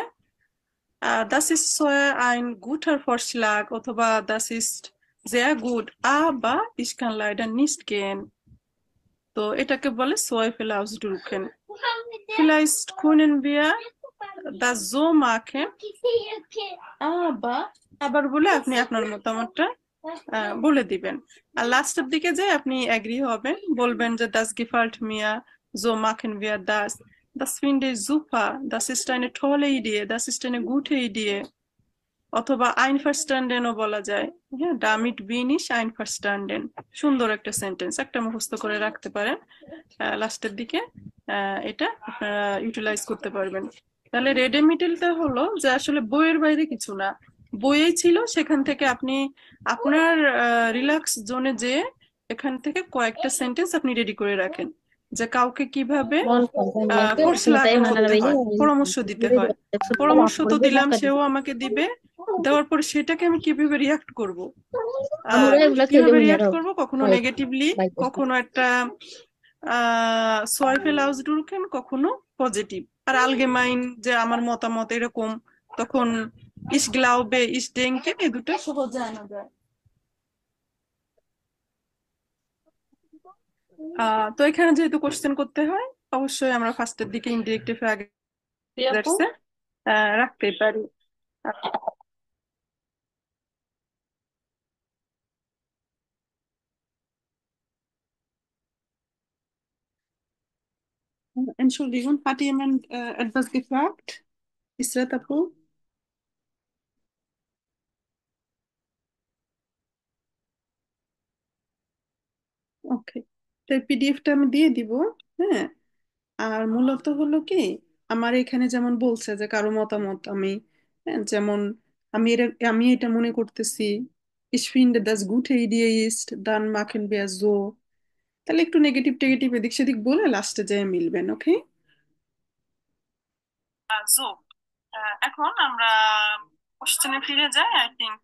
Das ist so ein guter Vorschlag অথবা das ist sehr gut, aber ich kann leider nicht gehen। তো এটাকে বলে Zweifel ausdrücken। Vielleicht können wir das so machen, আবার বলে আপনি আপনার মতামতটা বলে দিবেন। আর লাস্টের দিকে যে আপনি এগ্রি হবেন, বলবেন যে das gefällt mir, so machen wir das, das finde ich super, das ist eine tolle Idee, das ist eine gute Idee। অথবা einverstanden-ও বলা যায়। হ্যাঁ, damit bin ich einverstanden, সুন্দর একটা সেন্টেন্স, একটা মুখস্থ করে রাখতে পারেন। লাস্টের দিকে এটা আপনারা ইউটিলাইজ করতে পারবেন। তাহলে রেডেমিটেলটা হলো যে আসলে বইয়ের বাইরে কিছু না, বইয়েই ছিল, সেখান থেকে আপনি আপনার রিল্যাক্স জোনে যে এখান থেকে কয়েকটা সেন্টেন্স আপনি রেডি করে রাখেন, যে কাউকে কিভাবে ফোরশ্লাগ করতে হয়, পরামর্শ দিতে হয়। পরামর্শ তো দিলাম, সেও আমাকে দিবে, দেওয়ার পরে সেটাকে আমি কিভাবে রিয়াক্ট করব, কিভাবে রিয়াক্ট করব, কখনো নেগেটিভলি, কখনো একটা সোয়াইফেল আউসডুরকেন, কখনো পজিটিভ। আর আলগেমাইন যে আমার মতামত এরকম, তখন ইস গ্লাউবে ইস ডেঙ্কে, এই দুটো সহজে আনা যায়। তো এখানে যেহেতু কোশ্চেন করতে হয়, অবশ্যই আমরা ফার্স্টের দিকে ইনডিরেক্টিভ আগে রাখতে পারি। Entschuldigung, hat jemand etwas gefragt? Israt আপু? ওকে, তো পিডিএফটা আমি দিয়ে দিব। হ্যাঁ, আর মূলত হলো কি, আমার এখানে যেমন বলছে যে কারো মতামত আমি, যেমন আমি এটা মনে করতেছি, ich finde das gute Idee ist, dann machen wir so। তাহলে একটু নেগেটিভ টেগেটিভ এদিক সেদিক বলে লাস্টে যেয়ে মিলবেন। ওকে, সো এখন আমরা কোশ্চেনে ফিরে যাই। আই থিংক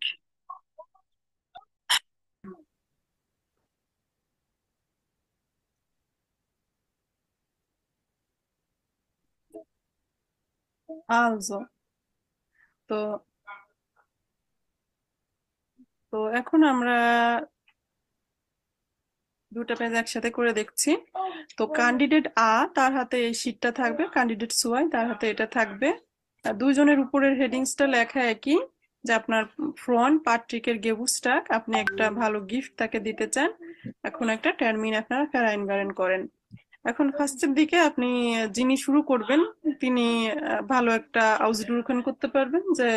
also, তো তো এখন আমরা দুটো পেজ একসাথে করে দেখছি। তো ক্যান্ডিডেট তার হাতে এই শীটটা থাকবে, ক্যান্ডিডেট সুয়াই তার হাতে এটা থাকবে। আর দুইজনের উপরের হেডিংসটা লেখা একই, যে আপনার ফ্রন্ট পাট্রিকের গেবুস্টাক, আপনি একটা ভালো গিফট তাকে দিতে চান, এখন একটা টার্মিন আপনারা ফেরাইনবারেন করেন। এখন ফার্স্টের দিকে আপনি যিনি শুরু করবেন তিনি ভালো একটা আউসডুরখান করতে পারবেন, যে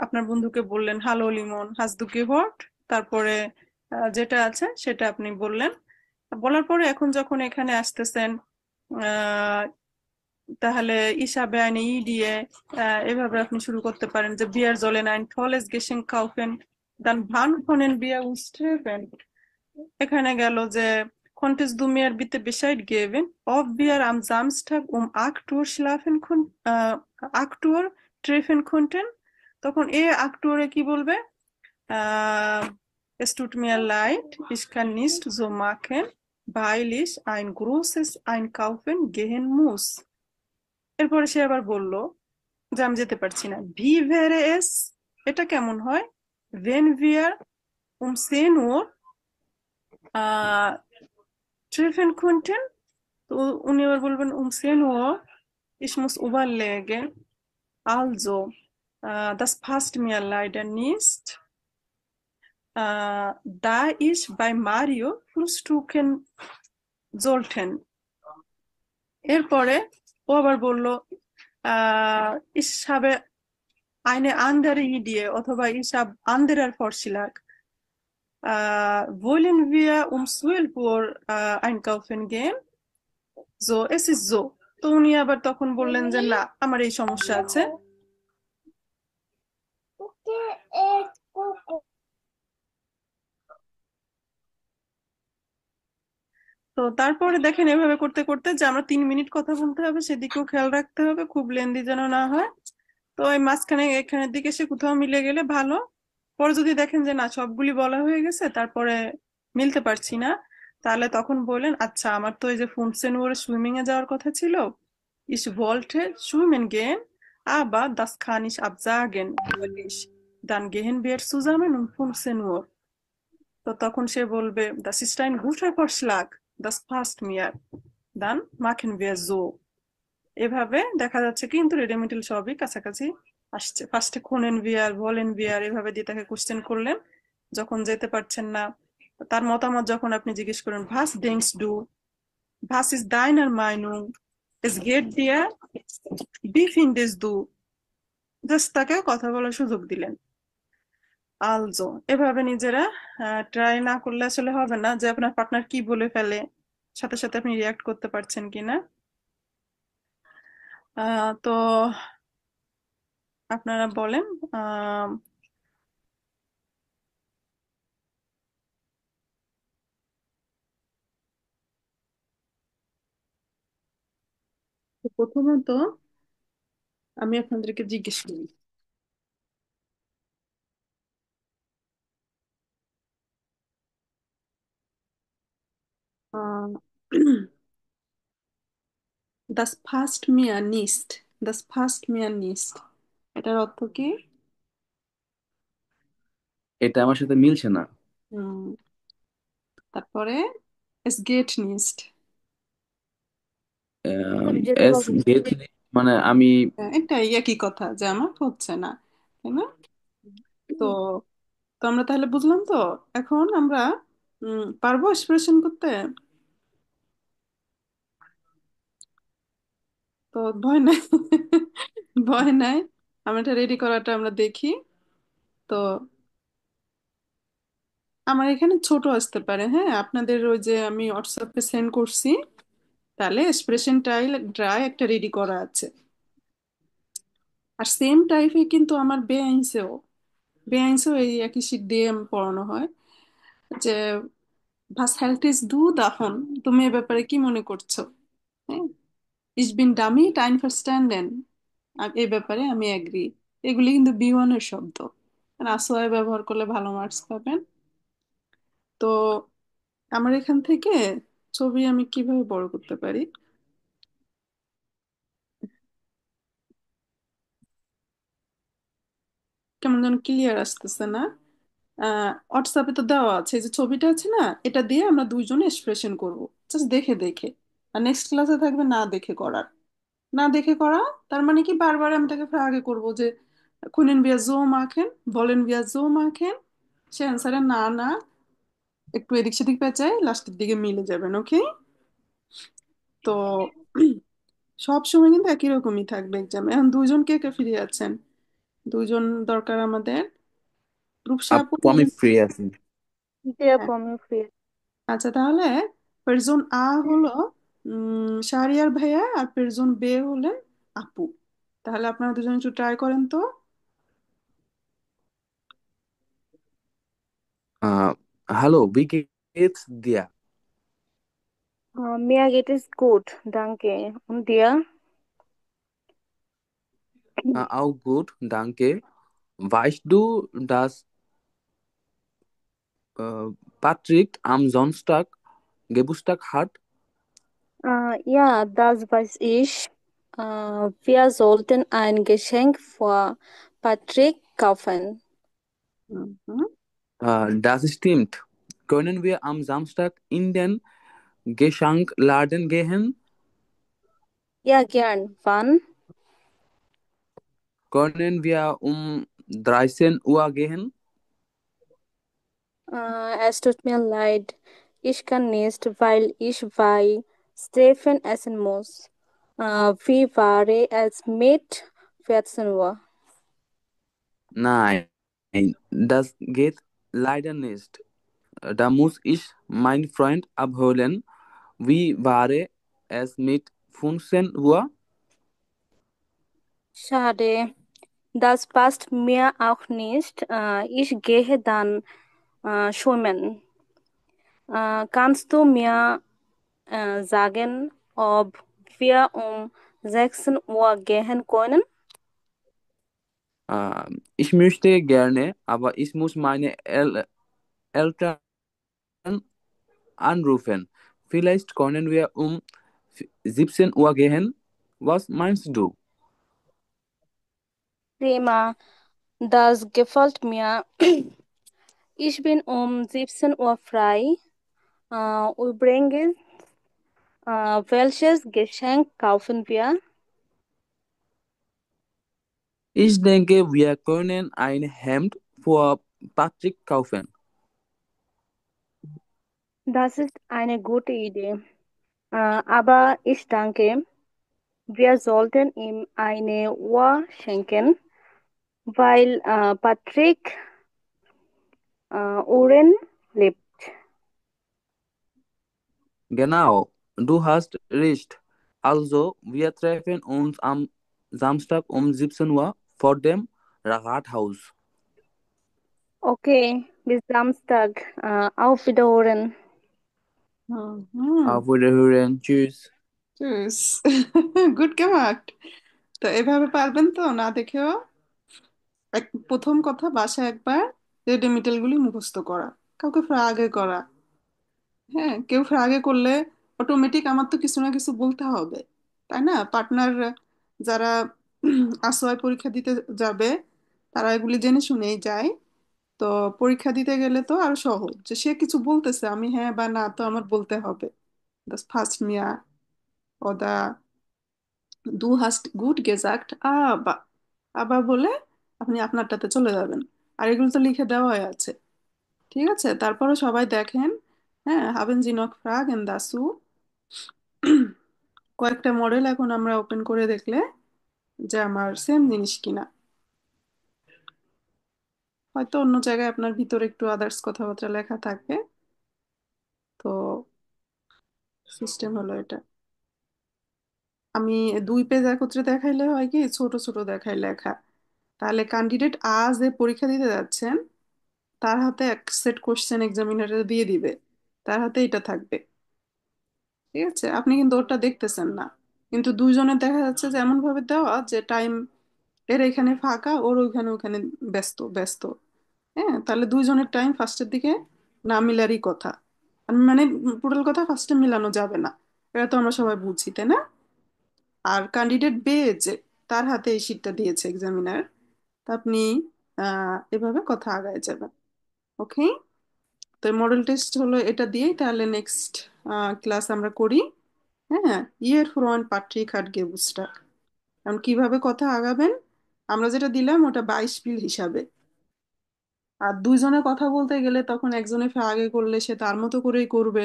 আপনার বন্ধুকে বললেন হ্যালো লিমন হাস দু গেহট, তারপরে যেটা আছে সেটা আপনি বললেন। বলার পরে এখন যখন এখানে আসতেছেন, তাহলে ইসাবে আইনে ই দিয়ে এভাবে আপনি শুরু করতে পারেন, যে বিয়ার জলেন আইন থলেস গেশিং কাউফেন, দান ভান খনেন বিয়া উস্ট্রেফেন। এখানে গেল যে konntest du mir bitte Bescheid geben, ob wir am Samstag um 8 Uhr 8 Uhr treffen konnten। তখন 8 Uhr কি বলবে? Es tut mir leid, ich kann nicht so machen, weil ich ein großes Einkaufen gehen muss। এরপরে সে আবার বলল যে আমি যেতে পারছি না। ভি ভেরে এস এটা কেমন হয়? ভেন ভিয়ার সেন ওর ট্রেফেন কুইন্টেন। তো উনি আবার বলবেন সেন ও ich muss überlegen. Also, das passt mir leider nicht, da ich bei Mario frühstücken sollten. এরপরে ও আবার বলল ich habe eine andere Idee অথবা ich habe anderer Vorschlag. Wollen wir 12 Uhr einkaufen gehen? So, es ist so. তো উনি আবার তখন বললেন যে না, আমার এই সমস্যা আছে। তো তারপরে দেখেন এভাবে করতে করতে যে আমরা 3 মিনিট কথা বলতে হবে সেদিকেও খেয়াল রাখতে হবে, খুব লেন্দি যেন না হয়। তো এই মাঝখানে এখানের দিকে এসে কোথাও মিলে গেলে ভালো। পরে যদি দেখেন যে না সবগুলি বলা হয়ে গেছে তারপরে মিলতে পারছি না, তাহলে তখন বললেন আচ্ছা আমার তো এই যে ফুমসেন ওর সুইমিং এ যাওয়ার কথা ছিল, ich wollte schwimmen gehen, aber das kann ich absagen, weil ich dann gehen wir zusammen um 15 Uhr। তো তখন সে বলবে das ist ein guter Vorschlag, das passt mir, dann machen wir so। এভাবে দেখা যাচ্ছে কিন্তু রেডিমেডেল সবই কাছাকাছি আসছে। ফার্স্টে খুনেন বিয়ার বলেন বিয়ার এভাবে দিয়ে তাকে কোশ্চেন করলেন যখন যেতে পারছেন না। তার মতামত যখন আপনি জিজ্ঞেস করেন ভাস denkst du, was ist deiner Meinung, es geht dir, wie findest du, just তাকে কথা বলার সুযোগ দিলেন। আলজো এভাবে নিজেরা ট্রাই না করলে আসলে হবে না যে আপনার পার্টনার কি বলে ফেলে সাথে সাথে আপনি রিয়াক্ট করতে পারছেন কিনা। তো আপনারা বলেন আহ তো প্রথমত আমি আপনাদেরকে জিজ্ঞেস করি আহ das passt mir nicht, das passt mir nicht এটার অর্থ কি? এটা আমার সাথে মিলছে না। হুম, তারপরে es geht nicht। যেতে এস পারবো না। গেট মানে আমি এটাই একই কথা যে আমার হচ্ছে না, তাই না? তো তো আমরা তাহলে বুঝলাম তো। এখন আমরা পারবো এক্সপ্রেশন করতে? তো ভয় নাই ভয় নাই, আমরা এটা রেডি করাটা আমরা দেখি। তো আমার এখানে ছোট আসতে পারে, হ্যাঁ আপনাদের ওই যে আমি হোয়াটসঅ্যাপে সেন্ড করছি, তাহলে এক্সপ্রেশন টাইল ড্রাই একটা রেডি করা আছে। আর সেম টাইপে কিন্তু আমার বেআইনসেও এই একই শীট দিয়ে পড়ানো হয় যে ভাস হেল্ট ইজ দু দাহন, তুমি এ ব্যাপারে কি মনে করছো? হ্যাঁ, ইস বিন ডামি টাইম ফারস্ট্যান্ডেন, এই ব্যাপারে আমি এগ্রি। এগুলি কিন্তু বি1 এর শব্দ, আসোয়ায় ব্যবহার করলে ভালো মার্কস পাবেন। তো আমার এখান থেকে ছবি আমি কিভাবে বড় করতে পারি? কেমন যেন ক্লিয়ার আসতেছে না। হোয়াটসঅ্যাপে তো দেওয়া আছে, এই যে ছবিটা আছে না, এটা দিয়ে আমরা দুইজনে এক্সপ্রেশন করব, জাস্ট দেখে দেখে। আর নেক্সট ক্লাসে থাকবে না দেখে করার, না দেখে করা। তার মানে কি বারবার আমি তাকে ফ্রাগে করব যে kunnen wir so machen, wollen wir so machen, সে অ্যান্সারে না না একটু এদিক সেদিক পেঁচায় লাস্টের দিকে মিলে যাবেন। ওকে? তো সব সময় কিন্তু একই রকমই থাকবে এক্সামে। এখন দুইজন কে কে ফিরে আছেন? দুইজন দরকার আমাদের। রূপসা আপু আপু নেই? আমি ফ্রি আছি। জি হ্যাঁ, আপু, আমি ফ্রি। আচ্ছা তাহলে পেরজন আ হলো শাহরিয়ার ভাইয়া, আর পেরজন বে হলেন আপু। তাহলে আপনারা দুজন একটু ট্রাই করেন তো। Hello, wie geht's dir? Mir geht es gut, danke. Und dir? Auch gut, danke. Weißt du, dass Patrick am Sonntag Geburtstag hat? Ja, das weiß ich. Wir sollten ein Geschenk für Patrick kaufen. Mhm. Das stimmt. Können wir am Samstag in den Geschenkladen gehen? Ja, gern. Wann? Können wir um 13 Uhr gehen? Es tut mir leid. Ich kann nicht, weil ich bei Stefan essen muss. Wie wäre es mit 14 Uhr? Nein, das geht leider nicht. Da muss ich meinen Freund abholen. Wie wäre es mit 15 Uhr? Schade, das passt mir auch nicht. Ich gehe dann schwimmen. Kannst du mir sagen, ob wir um 16 Uhr gehen können? Ich möchte gerne, aber ich muss meine Eltern anrufen. Vielleicht können wir um 17 Uhr gehen. Was meinst du? Prima, das gefällt mir. Ich bin um 17 Uhr frei. Übrigens, welches Geschenk kaufen wir? Ich denke, wir können ein Hemd für Patrick kaufen. Das ist eine gute Idee. Aber ich denke, wir sollten ihm eine Uhr schenken, weil Patrick Uhren liebt. Genau, du hast recht. Also, wir treffen uns am Samstag um 17 Uhr vor dem Rathaus. Okay, bis Samstag. Auf Wiederhören. Mhm. Auf Wiederhören. Tschüss. Tschüss। Good gemacht। তো এভাবে পারবেন তো না দেখেও? প্রথম কথা বাসায় একবার রেডিমিটেল গুলি মুখস্থ করা, কাউকে আগে করা। হ্যাঁ, কেউ আগে করলে অটোমেটিক আমার তো কিছু না কিছু বলতে হবে, তাই না? পার্টনার যারা আসোয়ায় পরীক্ষা দিতে যাবে তারা এগুলি জেনে শুনেই যায়। তো পরীক্ষা দিতে গেলে তো আরো সহজ, যে সে কিছু বলতেছে আমি হ্যাঁ বা না তো আমার বলতে হবে। Das passt mir oder du hast gut gesagt aber, আবার বলে আপনি আপনারটাতে চলে যাবেন। আর এগুলো তো লিখে দেওয়াই আছে, ঠিক আছে? তারপরে সবাই দেখেন। হ্যাঁ, haben Sie noch Fragen dazu? কয়েকটা মডেল এখন আমরা ওপেন করে দেখলে যে আমার সেম জিনিস কিনা। হয়তো অন্য জায়গায় আপনার ভিতরে একটু আদার্স কথাবার্তা লেখা থাকবে। তো সিস্টেম হলো এটা। আমি 2 পেজ একত্রে দেখাইলে হয় কি, ছোট ছোট দেখাই লেখা, তাহলে ক্যান্ডিডেট আজ যে পরীক্ষা দিতে যাচ্ছেন তার হাতে এক সেট কোশ্চেন এক্সামিনারে দিয়ে দিবে, তার হাতে এটা থাকবে। ঠিক আছে, আপনি কিন্তু ওটা দেখতেছেন না, কিন্তু দুইজনের দেখা যাচ্ছে যে এমন ভাবে দেওয়া যে টাইম এর এখানে ফাঁকা, ওর ওইখানে ওখানে ব্যস্ত ব্যস্ত। হ্যাঁ, তাহলে দুইজনের টাইম ফার্স্টের দিকে না মিলারই কথা। আমি মানে টোটাল কথা ফার্স্টে মিলানো যাবে না, এটা তো আমরা সবাই বুঝি, তাই না? আর ক্যান্ডিডেট বে যে তার হাতে এই শীটটা দিয়েছে এক্সামিনার, তা আপনি এভাবে কথা আগায় যাবেন। ওকে, তো মডেল টেস্ট হলো এটা দিয়েই, তাহলে নেক্সট ক্লাস আমরা করি। হ্যাঁ, ইয়ের ফ্রন্ট পাট্রিক হাট গেবুস্টা, কারণ কিভাবে কথা আগাবেন। আমরা যেটা দিলাম ওটা 22 পিল হিসাবে। আর দুইজনে কথা বলতে গেলে তখন একজনে আগে করলে সে তার মতো করেই করবে,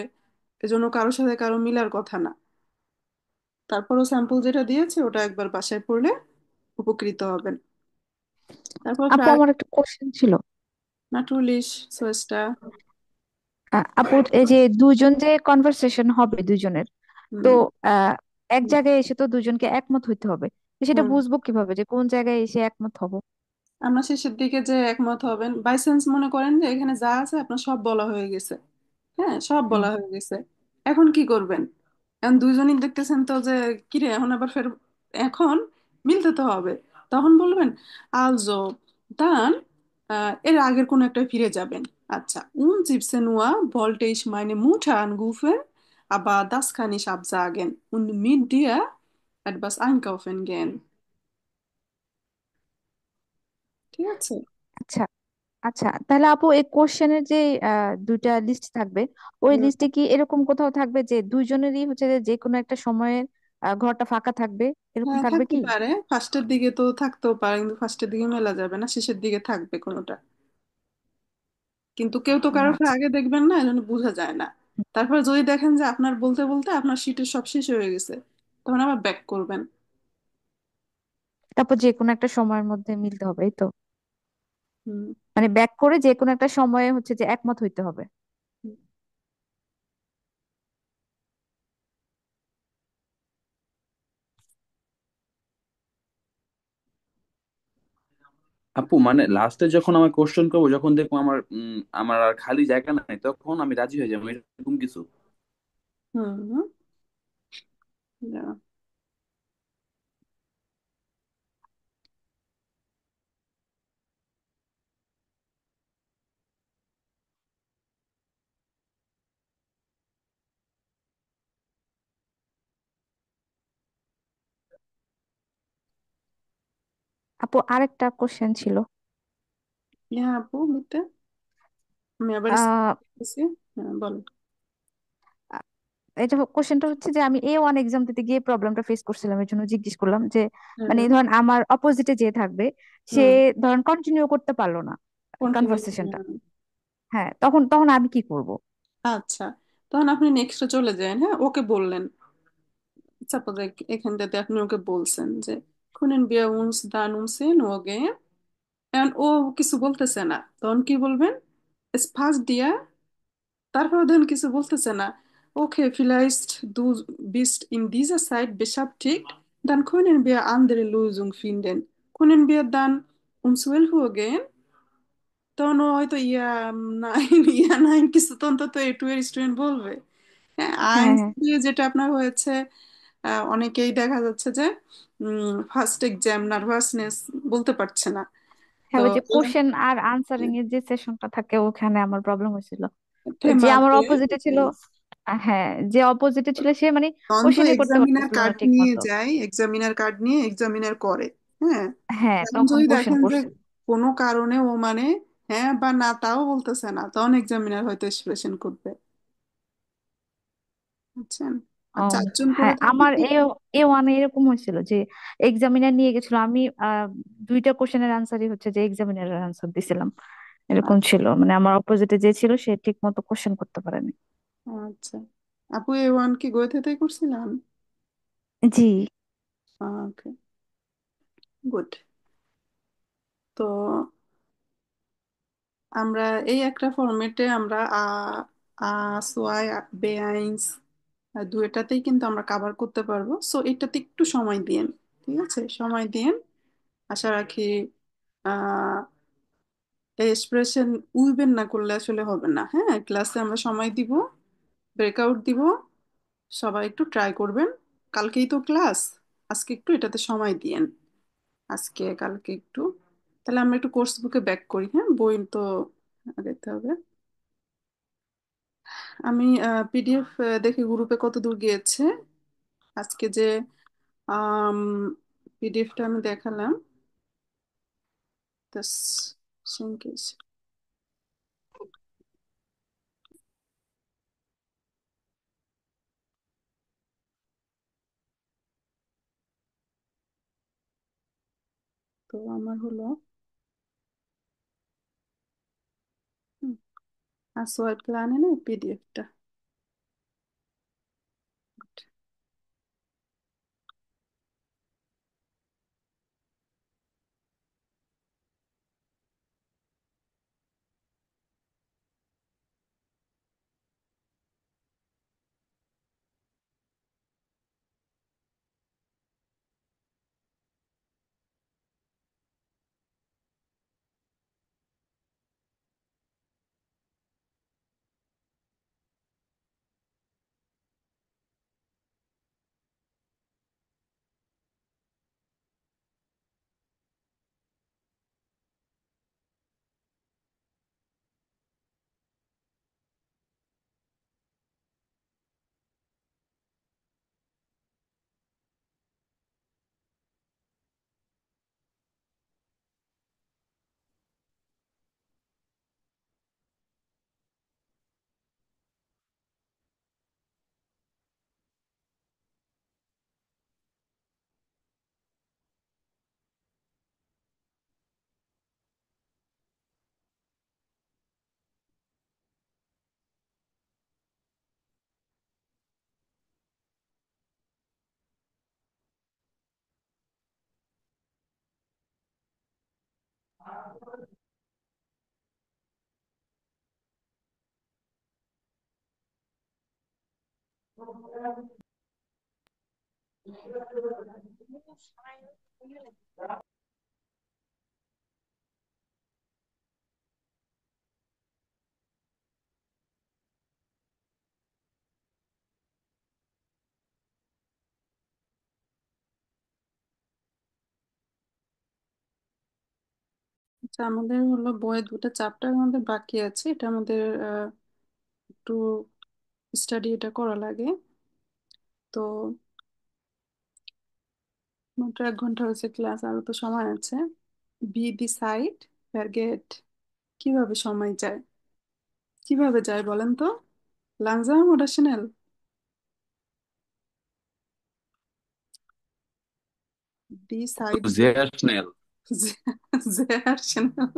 এজন্য কারোর সাথে কারো মিলার কথা না। তারপরও স্যাম্পল যেটা দিয়েছে ওটা একবার বাসায় পড়লে উপকৃত হবেন। তারপর আপু আমার একটা কোশ্চেন ছিল। নাটুলিশ সোয়েস্টা। আপু এই যে দুজন যে কনভারসেশন হবে দুজনের, তো হুম। আহ এক জায়গায় এসে তো দুজনকে একমত হইতে হবে, তো সেটা হুম, বুঝবো কিভাবে যে কোন জায়গায় এসে একমত হব? আমরা শেষের দিকে যে একমত হবেন, বাই চান্স মনে করেন যে এখানে যা আছে আপনার সব বলা হয়ে গেছে। হ্যাঁ, সব হুম। বলা হয়ে গেছে। এখন কি করবেন? এখন দুইজনই দেখতেছেন তো যে কিরে এখন আবার ফের এখন মিলতে তো হবে। তখন বলবেন আলজো দান, এর আগের কোন একটা ফিরে যাবেন। আচ্ছা, 17 Uhr wollte ich meine Mutter anrufen, aber das kann ich absagen und mit dir etwas einkaufen gehen। ঠিক আছে। আচ্ছা আচ্ছা, তাহলে আপু এই কোশ্চেনের যে দুইটা লিস্ট থাকবে, ওই হুম, লিস্টে কি এরকম কোথাও থাকবে যে দুইজনেরই হচ্ছে যে যে কোনো একটা সময়ে ঘরটা ফাঁকা থাকবে, এরকম হ্যাঁ থাকবে থাকতে কি? পারে, ফার্স্টের দিকে তো থাকতেও পারে, কিন্তু ফার্স্টের দিকে মেলা যাবে না, শেষের দিকে থাকবে কোনোটা। কিন্তু কেউ তো কারোর আচ্ছা। আগে দেখবেন না, এজন্য বোঝা যায় না। তারপর যদি দেখেন যে আপনার বলতে বলতে আপনার শীটের সব শেষ হয়ে গেছে, তখন আবার ব্যাক করবেন। তারপর যে কোনো একটা সময়ের মধ্যে মিলতে হবে, এই তো? হুম। মানে ব্যাক করে যে কোনো একটা সময়ে হচ্ছে যে একমত হইতে হবে। হুম। আপু মানে লাস্টে যখন আমার কোশ্চেন করবো, যখন দেখবো আমার আর খালি জায়গা নাই, তখন আমি রাজি হয়ে যাবো, এরকম কিছু? হুম। হুম। যা। আপু আরেকটা কোশ্চেন ছিল। হ্যাঁ আপু মিতে, আমি আবার আহ দিচ্ছি। হ্যাঁ বলো। এটা কোশ্চেনটা হচ্ছে যে আমি A1 এক্সাম দিতে গিয়ে প্রবলেমটা ফেস করছিলাম, এর জন্য জিজ্ঞেস করলাম যে হ্যাঁ মানে হ্যাঁ। ধরেন আমার অপোজিটে যে থাকবে, সে হুম। ধরেন কন্টিনিউ করতে পারলো না কন্টিনিউ। কনভারসেশনটা। হ্যাঁ, তখন তখন আমি কি করব? আচ্ছা, তখন আপনি নেক্সটে চলে যান। হ্যাঁ, ওকে বললেন, সাপোজ এখানটাতে আপনি ওকে বলছেন যে können wir uns dann um 10 Uhr gehen? এখন ও কিছু বলতেছে না, তখন কি বলবেন? es passt dir। তারপর ধরেন কিছু বলতেছে না, okay vielleicht du bist in dieser Zeit beschäftigt, dann können wir andere Lösung finden, können wir dann um 12 Uhr gehen? তখন ও হয়তো ইয়া নাইন ইয়া নাইন কিছু তো অন্তত A2 এর স্টুডেন্ট বলবে। হ্যাঁ, হ্যাঁ আইনস হ্যাঁ দিয়ে যেটা আপনার হয়েছে, অনেকেই দেখা যাচ্ছে যে ফার্স্ট এক্সাম নার্ভাসনেস বলতে পারছে না। তো হ্যাঁ, ওই যে কোশ্চেন আর আনসারিং এর যে সেশনটা থাকে ওখানে আমার প্রবলেম হয়েছিল। তো যে আমার থেমাতে। অপোজিটে ছিল, হ্যাঁ, যে অপোজিটে ছিল সে মানে তখন তো কোশ্চেনই করতে এক্সামিনার পারতেছিল না কার্ড ঠিক নিয়ে মতো। যায়, এক্সামিনার কার্ড নিয়ে এক্সামিনার করে। হ্যাঁ, হ্যাঁ, এখন তখন যদি কোশ্চেন দেখেন যে করছে। কোনো কারণে ও মানে হ্যাঁ বা না তাও বলতেছে না, তখন এক্সামিনার হয়তো এক্সপ্রেশন করবে। বুঝছেন? আর ও চারজন করে হ্যাঁ, থাকলে আমার কি? A1 এরকম হয়েছিল যে এক্সামিনার নিয়ে গেছিল, আমি দুইটা কোশ্চেনের আনসারই হচ্ছে যে এক্সামিনারের আনসার দিছিলাম। এরকম ছিল, মানে আমার অপোজিটে যে ছিল সে ঠিক মতো কোশ্চেন করতে পারেনি। আচ্ছা, আপু A1 কি গোয়েতেটাই করছিলেন? জি। ওকে, গুড। তো আমরা এই একটা ফরম্যাটে আমরা আ সোয়াই বেআইনস দুইটাতেই কিন্তু আমরা কাভার করতে পারবো, সো এটাতে একটু সময় দিন। ঠিক আছে, সময় দিন। আশা রাখি আহ এক্সপ্রেশন উইবেন না করলে আসলে হবে না। হ্যাঁ, ক্লাসে আমরা সময় দিব, ব্রেকআউট দিব, সবাই একটু ট্রাই করবেন। কালকেই তো ক্লাস, আজকে একটু এটাতে সময় দিয়েন, আজকে কালকে একটু। তাহলে আমরা একটু কোর্স বুকে ব্যাক করি। হ্যাঁ, বই তো আগাইতে হবে। আমি পিডিএফ দেখি গ্রুপে কত দূর গিয়েছে আজকে যে পিডিএফটা আমি দেখালাম। Das denke ich। তো আমার হলো আসোয়ার প্ল্যানে না পিডিএফটা। আচ্ছা, আমাদের হলো বইয়ে দুটো চ্যাপ্টার আমাদের বাকি আছে, এটা আমাদের একটু স্টাডি এটা করা লাগে। তো মাত্র 1 ঘন্টা হয়েছে ক্লাস, আরো তো সময় আছে। বি দি সাইড গেট, কিভাবে সময় যায়, কিভাবে যায় বলেন তো? লাংজাম ওটা schnell? Die Zeit geht sehr schnell. sehr, sehr schnell.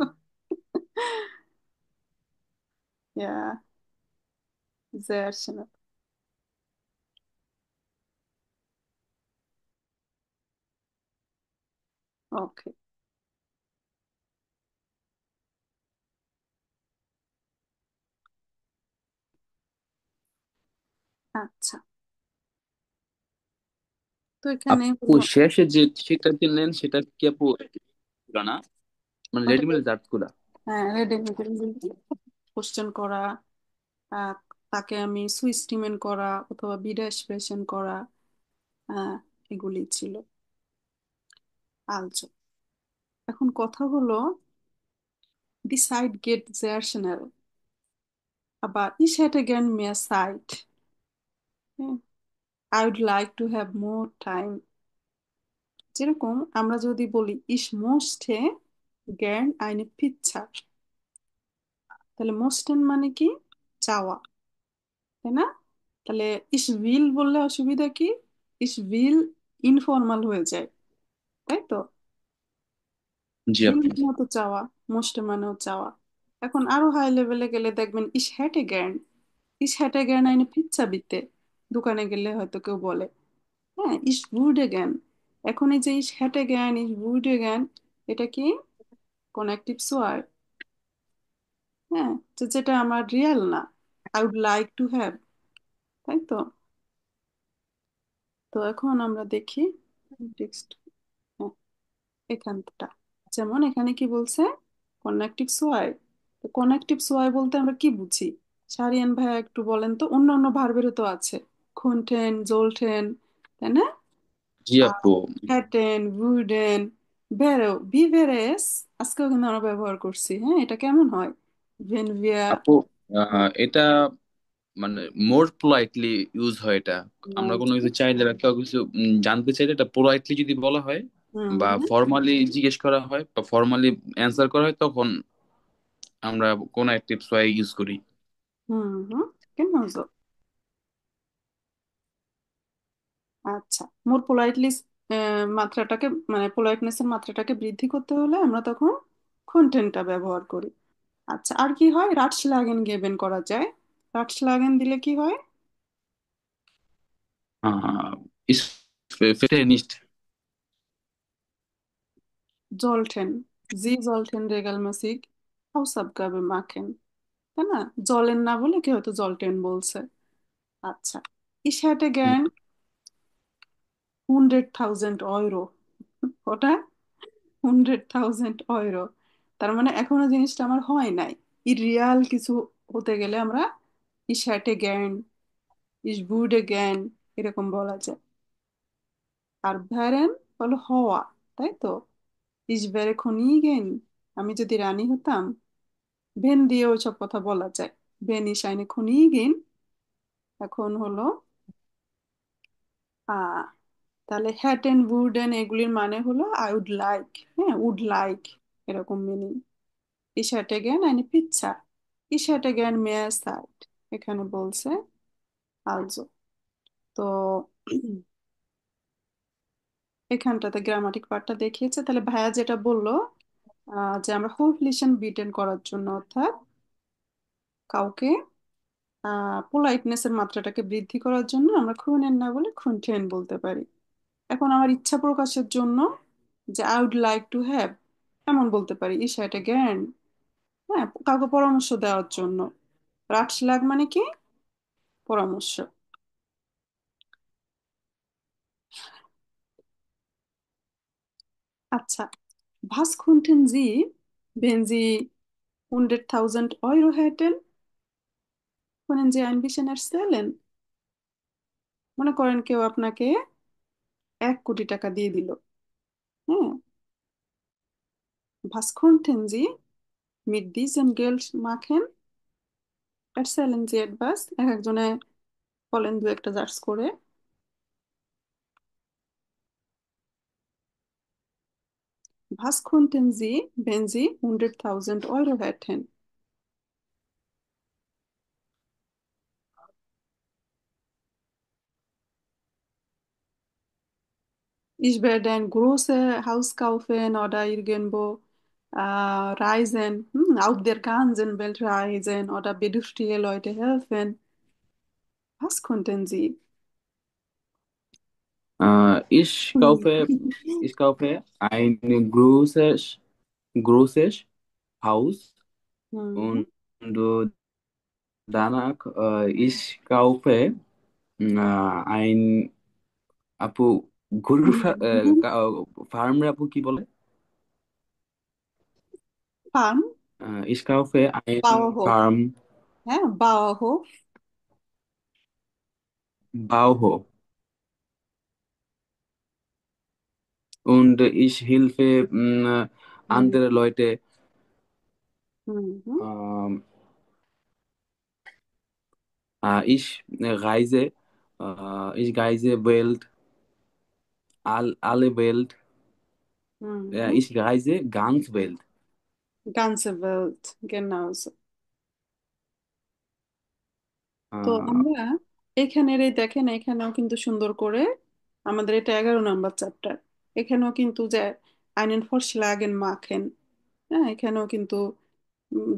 Ja, sehr schnell. Okay, আচ্ছা। তো এখানে আপু হলো শেষে যে সেটা দিলেন সেটা কি আপু গুলা না, মানে ওটাকে, রেডিমেড জাত গুলা? হ্যাঁ, রেডি কোশ্চেন করা, আহ, তাকে আমি সুইচ স্টিমেন্ট করা অথবা বিডাইসপেশন করা, আহ, এগুলি ছিল। আলজো, এখন কথা হলো দি সাইড গেট sehr schnell, aber ich hätte gern mehr Zeit. I would like to have more time. যেরকম আমরা যদি বলি ich möchte gern eine Pizza, তাহলে মোস্টেন মানে কি? চাওয়া, তাই না? তাহলে ich will বললে অসুবিধা কি? ich will ইনফর্মাল হয়ে যায়, তাই তো? জি will আপু। মানে তো চাওয়া, মোস্টে মানেও চাওয়া। এখন আরো হাই লেভেলে গেলে দেখবেন ich hätte gern, ich hätte gern eine Pizza bitte, দোকানে গেলে হয়তো কেউ বলে। হ্যাঁ, ich würde gern, এখন এই যে ich hätte gern, ich würde gern, এটা কি? কনেকটিভ সোয়ার। হ্যাঁ, যেটা আমার রিয়েল না, I would like to have, তাই তো? তো এখন আমরা দেখি টেক্সট, এখানটা যেমন এখানে কি বলছে? কনেকটিভ সোয়াই। তো কনেকটিভ সোয়াই বলতে আমরা কি বুঝি? সারিয়ান ভাই একটু বলেন তো, অন্য অন্য ভার্বেরও তো আছে, খুনটেন, জোলটেন, তাই না? জি আপু। হ্যাটেন, উডেন, ভেরো, বি ভেরেস, আজকেও কিন্তু আমরা ব্যবহার করছি। হ্যাঁ, এটা কেমন হয়? ভেন ভিয়া, আপু এটা মানে মোর পোলাইটলি ইউজ হয় এটা। আমরা কোনো কিছু চাইলে বা কেউ কিছু জানতে চাইলে এটা পোলাইটলি যদি বলা হয় হুম বা ফর্মালি জিজ্ঞেস করা হয় বা ফর্মালি অ্যান্সার করা হয় তখন আমরা কোন টিপস ওয়াই ইউজ করি। হুম হুম, genau so. আচ্ছা, মোর পোলাইটলি মাত্রাটাকে, মানে পোলাইটনেসের মাত্রাটাকে বৃদ্ধি করতে হলে আমরা তখন কন্টেন্টটা ব্যবহার করি। আচ্ছা, আর কি হয়? রাটসলাগেন গেবেন করা যায়। রাটসলাগেন দিলে কি হয়? ist fehlte nicht. জলটেন, জি জলটেন রেগালমাসিক হাউসাবগাবে মাখেন, তাই না? জলেন না বলে কি হয়তো জলটেন বলছে। আচ্ছা, ich hätte gern 100,000 Euro, ওটা 100,000 Euro, তার মানে এখনো জিনিসটা আমার হয় নাই। ই রিয়াল কিছু হতে গেলে আমরা ich hätte gern, ich würde gern, এরকম বলা যায়। আর ভ্যারেন হলো হওয়া, তাই তো? ich wäre Königin, আমি যদি রানী হতাম। ভেন দিয়ে ওইসব কথা বলা যায়, ভেন ich eine Königin। এখন হলো আহ তাহলে হ্যাটেন, উডেন এগুলির মানে হলো আই উড লাইক, হ্যাঁ, উড লাইক, এরকম meaning. Ich hätte gern eine Pizza, ich hätte gern mehr Zeit, এখানে বলছে also। তো এখানটাতে গ্রামাটিক পার্টটা দেখিয়েছে। তাহলে ভাইয়া যেটা বললো, যে আমরা হোফলিশন বিটেন করার জন্য, অর্থাৎ কাউকে পোলাইটনেসের মাত্রাটাকে বৃদ্ধি করার জন্য আমরা খুনেন না বলে খুনটেন বলতে পারি। এখন আমার ইচ্ছা প্রকাশের জন্য, যে I would like to have, এমন বলতে পারি ich hätte gern। হ্যাঁ, কাউকে পরামর্শ দেওয়ার জন্য রাটসলাগ মানে কি? পরামর্শ। আচ্ছা, was konnten Sie, wenn Sie 100.000 Euro hätten? Können Sie ein bisschen erzählen? মনে করেন কেউ আপনাকে 1 কোটি টাকা দিয়ে দিল। হ্যাঁ, was konnten Sie mit diesem Geld machen? erzählen Sie etwas। এক একজনে বলেন দু একটা জার্স করে। Was konnten Sie, wenn Sie 100.000 Euro hätten? Ich werde ein großes Haus kaufen oder irgendwo reisen, auf der ganzen Welt reisen oder bedürftige Leute helfen. Was konnten Sie? Hm. Ich kaufe ein großes Haus Mhm. und danach ich kaufe ein আপু গরুর Mhm. ফার্মে আপু কি বলে? Farm, Ich kaufe ein Bauernhof, Farm ja, Bauernhof. Bauhof und ich helfe Mhm. andere Leute. Mhm. Ähm, ich reise Welt, alle Welt, Mhm. ich reise ganz Welt. Ganze Welt, genauso। তো Äh, আমরা এখানের এই দেখেন, এখানেও কিন্তু সুন্দর করে আমাদের এটা 11 নম্বর চ্যাপ্টার। এখানেও কিন্তু যে einen Vorschlagen machen, হ্যাঁ, এখানেও কিন্তু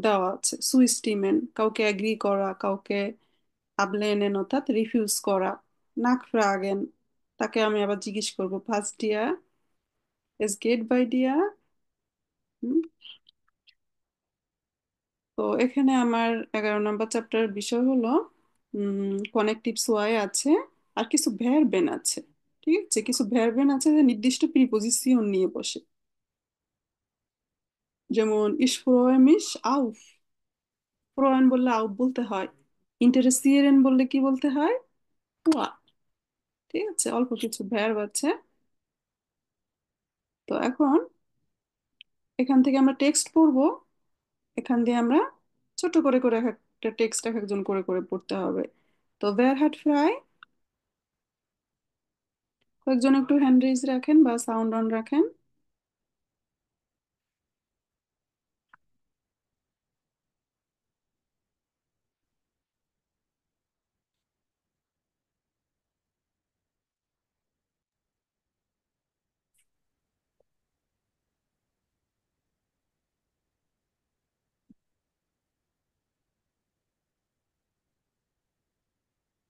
দেওয়া আছে সুইস্টিমেন, কাউকে এগ্রি করা, কাউকে আবলেনেন অর্থাৎ রিফিউজ করা, nachfragen, তাকে আমি আবার জিজ্ঞেস করবো ফার্স্ট দিয়া, es geht bei dir। হুম, তো এখানে আমার 11 নম্বর চ্যাপ্টার বিষয় হলো কনেকটিভ সোয়াই আছে আর কিছু ভ্যারবেন আছে। ঠিক আছে, কিছু ভ্যারবেন আছে যে নির্দিষ্ট প্রিপোজিশন নিয়ে বসে। যেমন ich freue mich auf, freuen বললে auf বলতে হয়, interessieren বললে কি বলতে হয়, ওয়া। ঠিক আছে, অল্প কিছু ভ্যারব আছে। তো এখন এখান থেকে আমরা টেক্সট পড়বো। এখান দিয়ে আমরা ছোট করে করে এক একটা টেক্সট এক একজন করে করে পড়তে হবে। তো wer hat frei? কয়েকজন একটু হ্যান্ড রেজ রাখেন বা সাউন্ড অন রাখেন।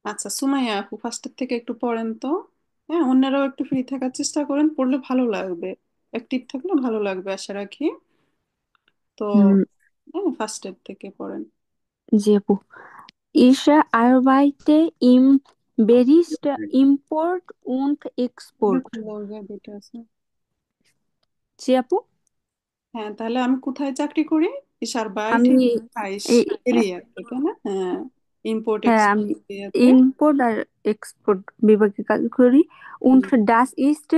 আচ্ছা, সুমাইয়া আপু ফার্স্টের থেকে একটু পড়েন তো। হ্যাঁ, অন্যরাও একটু ফ্রি থাকার চেষ্টা করেন, পড়লে ভালো লাগবে, অ্যাক্টিভ থাকলে ভালো লাগবে আশা রাখি। তো হুম, হ্যাঁ, ফার্স্টের থেকে পড়েন। জি আপু। Ich arbeite im Bericht Import und Export. দুটো আছে। জি আপু, হ্যাঁ, তাহলে আমি কোথায় চাকরি করি? ইশার বাইটে, আমি আইস এই এরিয়াতে, তাই না? হ্যাঁ, ইম্পোর্ট হ্যাঁ আমি এক্সপোর্ট এরিয়াতে। ইম্পোর্ট আর এক্সপোর্ট বিভাগে কাজ করি। und das ist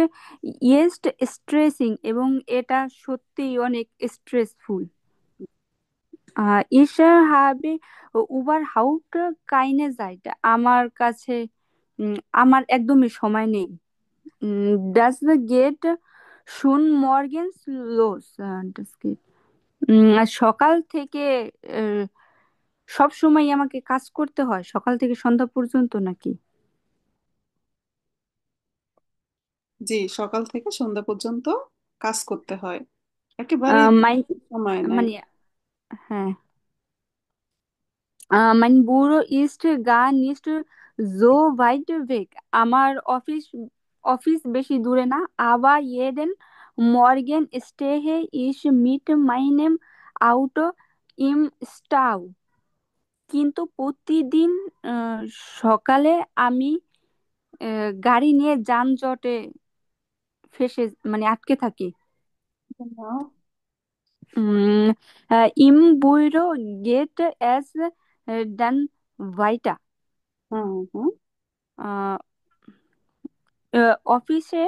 jetzt stressing এবং এটা সত্যিই অনেক stressful. Ich habe überhaupt keine Zeit, আমার কাছে আমার একদমই সময় নেই। Das geht schon morgens los, das geht আর সকাল থেকে সব সময় আমাকে কাজ করতে হয়, সকাল থেকে সন্ধ্যা পর্যন্ত নাকি? জি, সকাল থেকে সন্ধ্যা পর্যন্ত কাজ করতে হয়, একেবারেই মাই সময় নাই। মানে হ্যাঁ, mein Büro ist gar nicht so weit weg, আমার অফিস বেশি দূরে না। aber jeden Morgen stehe ich mit meinem Auto im Stau, কিন্তু প্রতিদিন আহ, সকালে আমি গাড়ি নিয়ে যানজটে ফেসে মানে আটকে থাকি। Genau. Mm, Im Büro geht es dann weiter. Mhm. আহ, অফিসে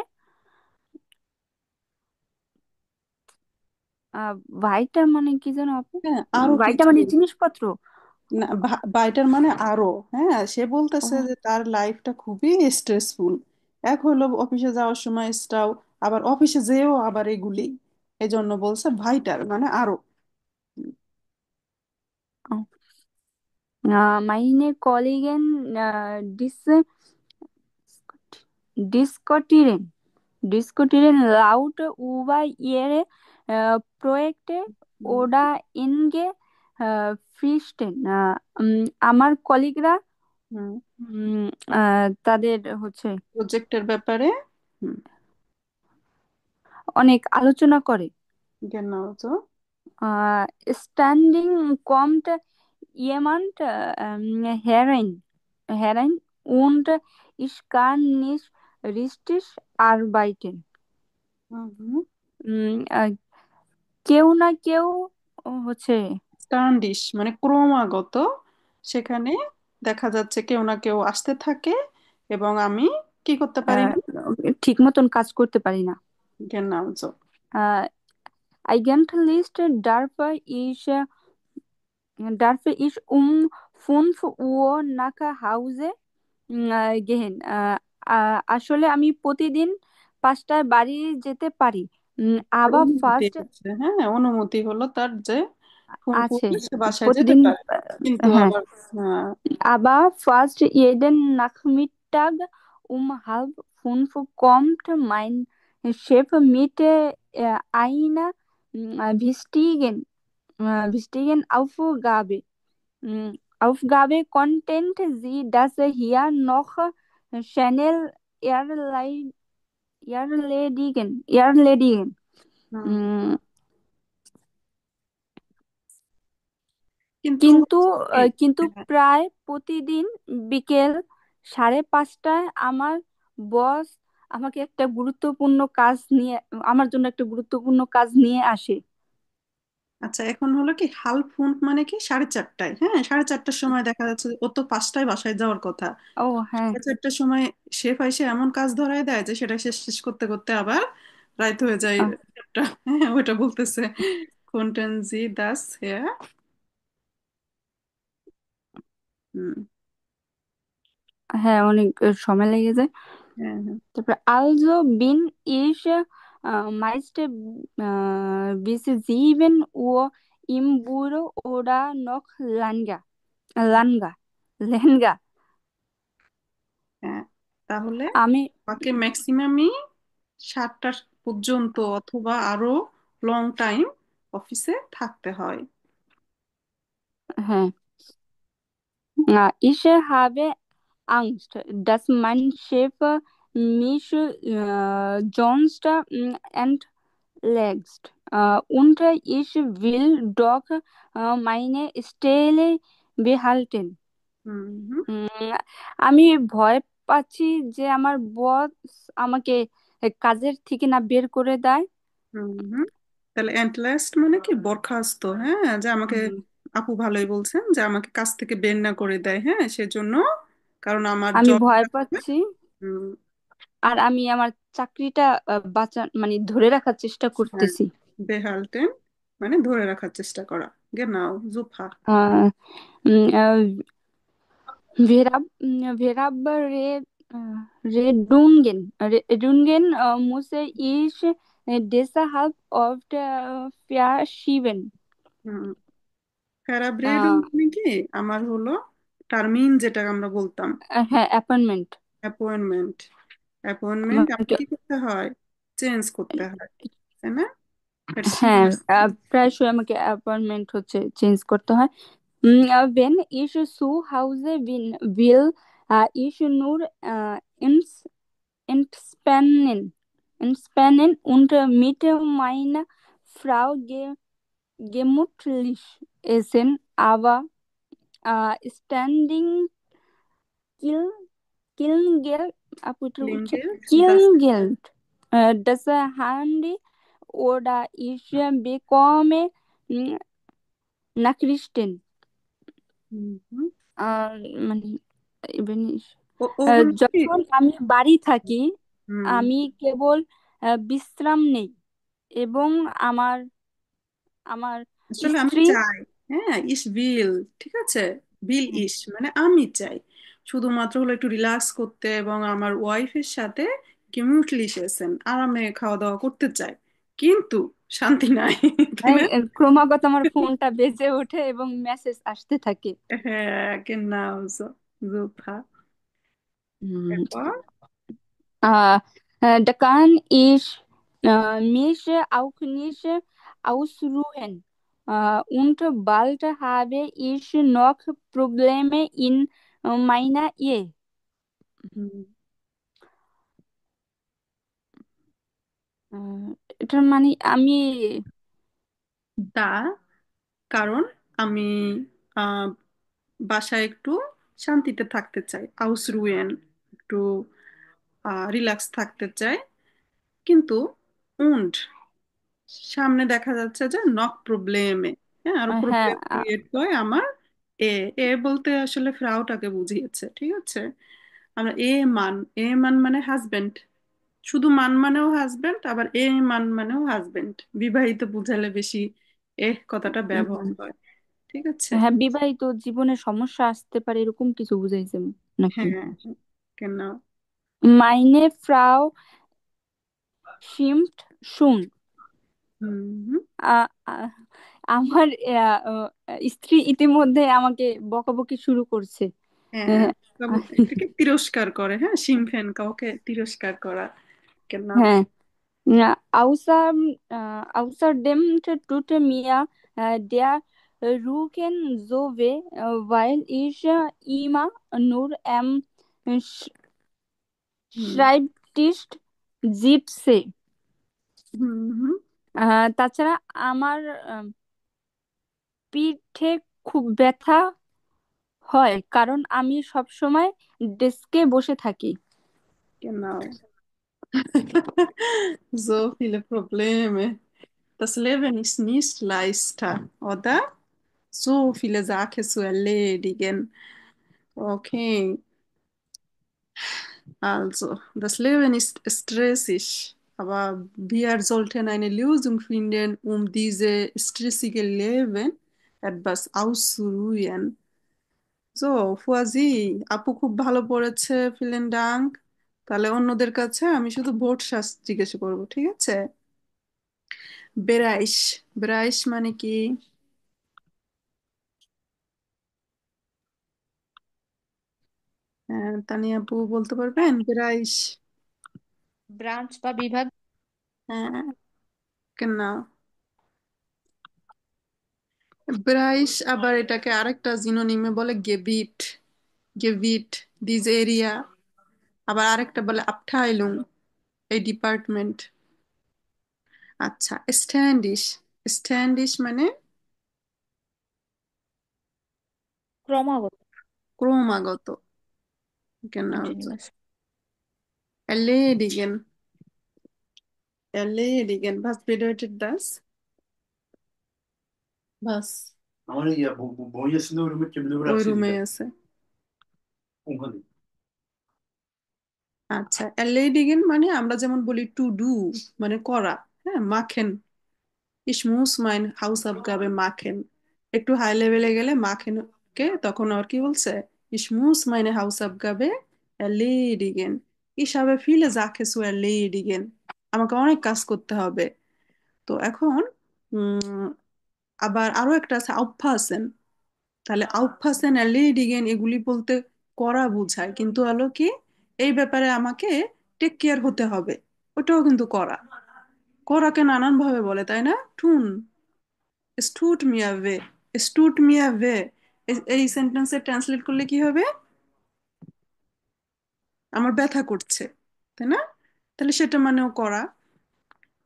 ভাইটা মানে কি যেন আপু? হ্যাঁ, আরো ভাইটা কিছু। মানে জিনিসপত্র। না, বাইটার মানে আরো। হ্যাঁ, সে ও, বলতেছে যে তার লাইফটা খুবই স্ট্রেসফুল। এক হলো অফিসে যাওয়ার সময় স্ট্রাও, আবার অফিসে যেও আবার এগুলি। এই জন্য বলছে ভাইটার মানে আরো। meine Kollegen diskutieren, diskutieren laut über ihre Projekte হুম, oder Inge Fristen. আমার কলিগরা হুম। তাদের হচ্ছে প্রজেক্টের ব্যাপারে। হুম। অনেক আলোচনা করে। genau so. Standing kommt jemand herein und ich kann nicht richtig arbeiten. হুম। আহ, কেউ না কেউ হচ্ছে স্টান্ডিশ মানে ক্রমাগত, সেখানে দেখা যাচ্ছে কেউ না কেউ আসতে থাকে এবং আমি কি করতে পারি আহ, না। ঠিক মতন কাজ করতে পারি না। genau so. আহ, Eigentlich darf ich 5 Uhr nach Hause গেহেন। আসলে আমি প্রতিদিন 5টায় বাড়ি যেতে পারি। আবার অনুমতি ফার্স্ট আছে, হ্যাঁ, অনুমতি হলো তার যে ফোন আছে করলে সে বাসায় যেতে প্রতিদিন। পারে। কিন্তু হ্যাঁ, আবার aber fast jeden Nachmittag 4:30 kommt mein Chef mit einer wichtigen Aufgabe. Content Sie das hier noch schnell erledigen. হুম, উম, কিন্তু কিন্তু হচ্ছে কি, কিন্তু হ্যাঁ, প্রায় প্রতিদিন বিকেল 5:30টায় আমার বস আমাকে একটা গুরুত্বপূর্ণ কাজ নিয়ে আমার জন্য একটা গুরুত্বপূর্ণ কাজ নিয়ে আসে। আচ্ছা, এখন হলো কি হাল ফোন মানে কি 4:30, হ্যাঁ, 4:30টার সময় দেখা যাচ্ছে যে ও তো 5টায় বাসায় যাওয়ার কথা। ও হ্যাঁ। 4:30টার সময় শেফ এসে এমন কাজ ধরায় দেয় যে সেটা শেষ শেষ করতে করতে আবার রাত হয়ে যায় আহ, 1টা। হ্যাঁ, ওইটা বলতেছে কোন্টেনজি দাস হ্যাঁ। হুম। হ্যাঁ, অনেক সময় লেগে যায়। হ্যাঁ, হ্যাঁ। তারপরে also bin ich meist bis 7 Uhr im Büro oder noch länger länger. হ্যাঁ, তাহলে আমি আমাকে ম্যাক্সিমামই 7টা পর্যন্ত অথবা আরো লং টাইম অফিসে থাকতে হয়। হ্যাঁ, ich habe Angst, dass mein Chef mich sonst entlässt. Und ich will doch meine Stelle behalten. হুম, হুম, উম, আমি ভয় পাচ্ছি যে আমার বস আমাকে কাজের থেকে না বের করে দেয়। হুম, হুম। তাহলে এট লাস্ট মানে কি বরখাস্ত, হ্যাঁ, যে আমাকে হুম, আপু ভালোই বলছেন যে আমাকে কাজ থেকে বের না করে দেয়, হ্যাঁ, সেজন্য, কারণ আমার আমি জব। ভয় পাচ্ছি আর আমি আমার চাকরিটা বাঁচা মানে ধরে রাখার চেষ্টা হ্যাঁ, করতেছি। বেহালটেন মানে ধরে রাখার চেষ্টা করা। গেনাও জুফা। আহ, wir haben Redungen muss ich deshalb oft verschieben. হুম। প্যারাব্রেড আহ, মানে কি আমার হলো টার্মিন, যেটা আমরা বলতাম হ্যাঁ, অ্যাপয়েন্টমেন্ট। অ্যাপয়েন্টমেন্ট। অ্যাপয়েন্টমেন্ট আমার কি করতে হয়, চেঞ্জ করতে হয়, তাই না? হ্যাঁ, verschieben। প্রায়শই আমাকে অ্যাপয়েন্টমেন্ট হচ্ছে চেঞ্জ করতে হয়। Wenn ich zu Hause bin, will ich nur entspannen, entspannen und mit meiner Frau gemütlich essen, aber standing kill, Kleingeld, Klingelt, das Kleingeld, das Handy oder ich bekomme mm, Nachrichten. হুম। আর মানে even ও ও হলো কি? যখন আমি বাড়ি থাকি হুম। আমি কেবল বিশ্রাম নেই এবং আমার আমার আসলে আমি স্ত্রী চাই। হ্যাঁ, ইস বিল, ঠিক আছে। বিল ইস মানে আমি চাই শুধুমাত্র হলো একটু রিল্যাক্স করতে এবং আমার ওয়াইফের সাথে gemütlich essen আরামে খাওয়া দাওয়া করতে চাই, কিন্তু শান্তি নাই। তাই না? ক্রমাগত আমার ফোনটা বেজে ওঠে এবং মেসেজ আসতে থাকে। হ্যাঁ, genau so, super। হুম, এরপর da kann ich mich auch nicht ausruhen. Und bald habe ich noch Probleme in meiner Ehe. হুম, আহ, এটার মানে আমি দা কারণ আমি আহ, বাসায় একটু শান্তিতে থাকতে চাই, ausruhen একটু রিল্যাক্স থাকতে চাই, কিন্তু und সামনে দেখা যাচ্ছে যে নক প্রবলেমে, হ্যাঁ, আরো হ্যাঁ প্রবলেম ক্রিয়েট হয় আমার। এ এ বলতে আসলে ফ্রাউটাকে বুঝিয়েছে, ঠিক আছে। আমরা এ মান মানে হাজবেন্ড, শুধু মান মানেও হাজবেন্ড, আবার এ মান মানেও হাজবেন্ড, বিবাহিত বুঝালে বেশি কথাটা ব্যবহার উম, হয়, ঠিক আছে। হ্যাঁ বিবাহিত জীবনে সমস্যা আসতে পারে এরকম কিছু বুঝাইছে নাকি? হ্যাঁ, হ্যাঁ, কেন? মাইনে ফ্রাউ stimmt schon. হুম। আ- আ- আমার স্ত্রী ইতিমধ্যে আমাকে বকাবকি শুরু করছে। হ্যাঁ, হ্যাঁ এটাকে তিরস্কার করে, হ্যাঁ, শিমফেন কাউকে তিরস্কার করা, কেন? হ্যাঁ, außerdem tut mir der Rücken so weh, weil ich immer nur am Sch hmm, Schreibtisch sitze. হুম, হুম। তাছাড়া আমার পিঠে খুব ব্যথা হয় কারণ আমি সবসময় ডেস্কে বসে থাকি। Genau. So viele Probleme. Das Leben ist nicht leichter, oder? So viele Sachen zu erledigen. Okay, also, das Leben ist stressig, aber wir sollten eine Lösung finden, um diese stressige Leben etwas auszuruhen. So ফুয়াজি, আপু খুব ভালো পড়েছে, villain dung. তাহলে অন্যদের কাছে আমি শুধু ভোট শ্বাস জিজ্ঞেস করবো, ঠিক আছে। বেরাইশ, বেরাইশ মানে কি? তানিয়া আপু বলতে পারবেন বেরাইশ? ব্রাঞ্চ বা বিভাগ। হ্যাঁ, কেন? বেরাইশ আবার এটাকে আরেকটা জিনোনিমে বলে গেবিট, গেবিট দিস এরিয়া। আবার আরেকটা বলে আবটাইলুং, এই ডিপার্টমেন্ট। আচ্ছা, স্ট্যান্ডিশ, স্ট্যান্ডিশ মানে ক্রমাগত। ক্রমাগত, কেন? Continuous. Erledigen, erledigen. Was bedeutet das? Was? ওই রুমে আছে। আচ্ছা, erledigen মানে আমরা যেমন বলি টু ডু, মানে করা। হ্যাঁ, মাখেন, ich muss mein Hausaufgabe machen। একটু হাই লেভেলে গেলে মাখেন কে তখন আর কি বলছে? ich muss meine Hausaufgabe erledigen। ich habe viele Sachen zu erledigen। আমাকে অনেক কাজ করতে হবে। তো এখন উম আবার আরো একটা আছে আউপফাসেন। তাহলে আউপফাসেন এলিডিগেন এগুলি বলতে করা বোঝায়, কিন্তু হলো কি এই ব্যাপারে আমাকে টেক কেয়ার হতে হবে, ওটাও কিন্তু করা। করাকে নানান ভাবে বলে, তাই না? টুন, স্টুট মিয়া ওয়ে, স্টুট মিয়া ওয়ে, এই সেন্টেন্সে ট্রান্সলেট করলে কি হবে? আমার ব্যথা করছে, তাই না? তাহলে সেটা মানেও করা।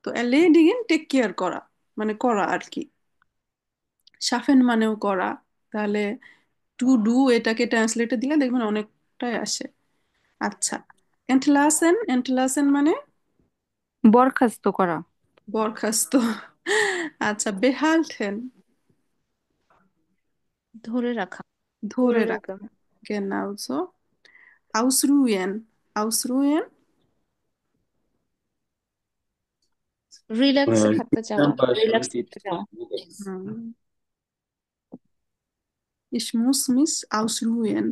তো এলিডিগেন টেক কেয়ার করা, মানে করা আর কি। সাফেন মানেও করা। তাহলে টু ডু এটাকে ট্রান্সলেটে দিলে দেখবেন অনেকটাই আসে। আচ্ছা, এন্টলাসেন, এন্টলাসেন মানে বরখাস্ত করা। বরখাস্ত। আচ্ছা, বেহালটেন, ধরে রাখা। ধরে ধরে রাখা। রাখা। Genau so. Ausruhen, ausruhen, রিল্যাক্সে থাকতে চাওয়া, ডিস্টার্ব বা রিল্যাক্স শান্তি। করতে চাওয়া। হুম, ich muss mich ausruhen।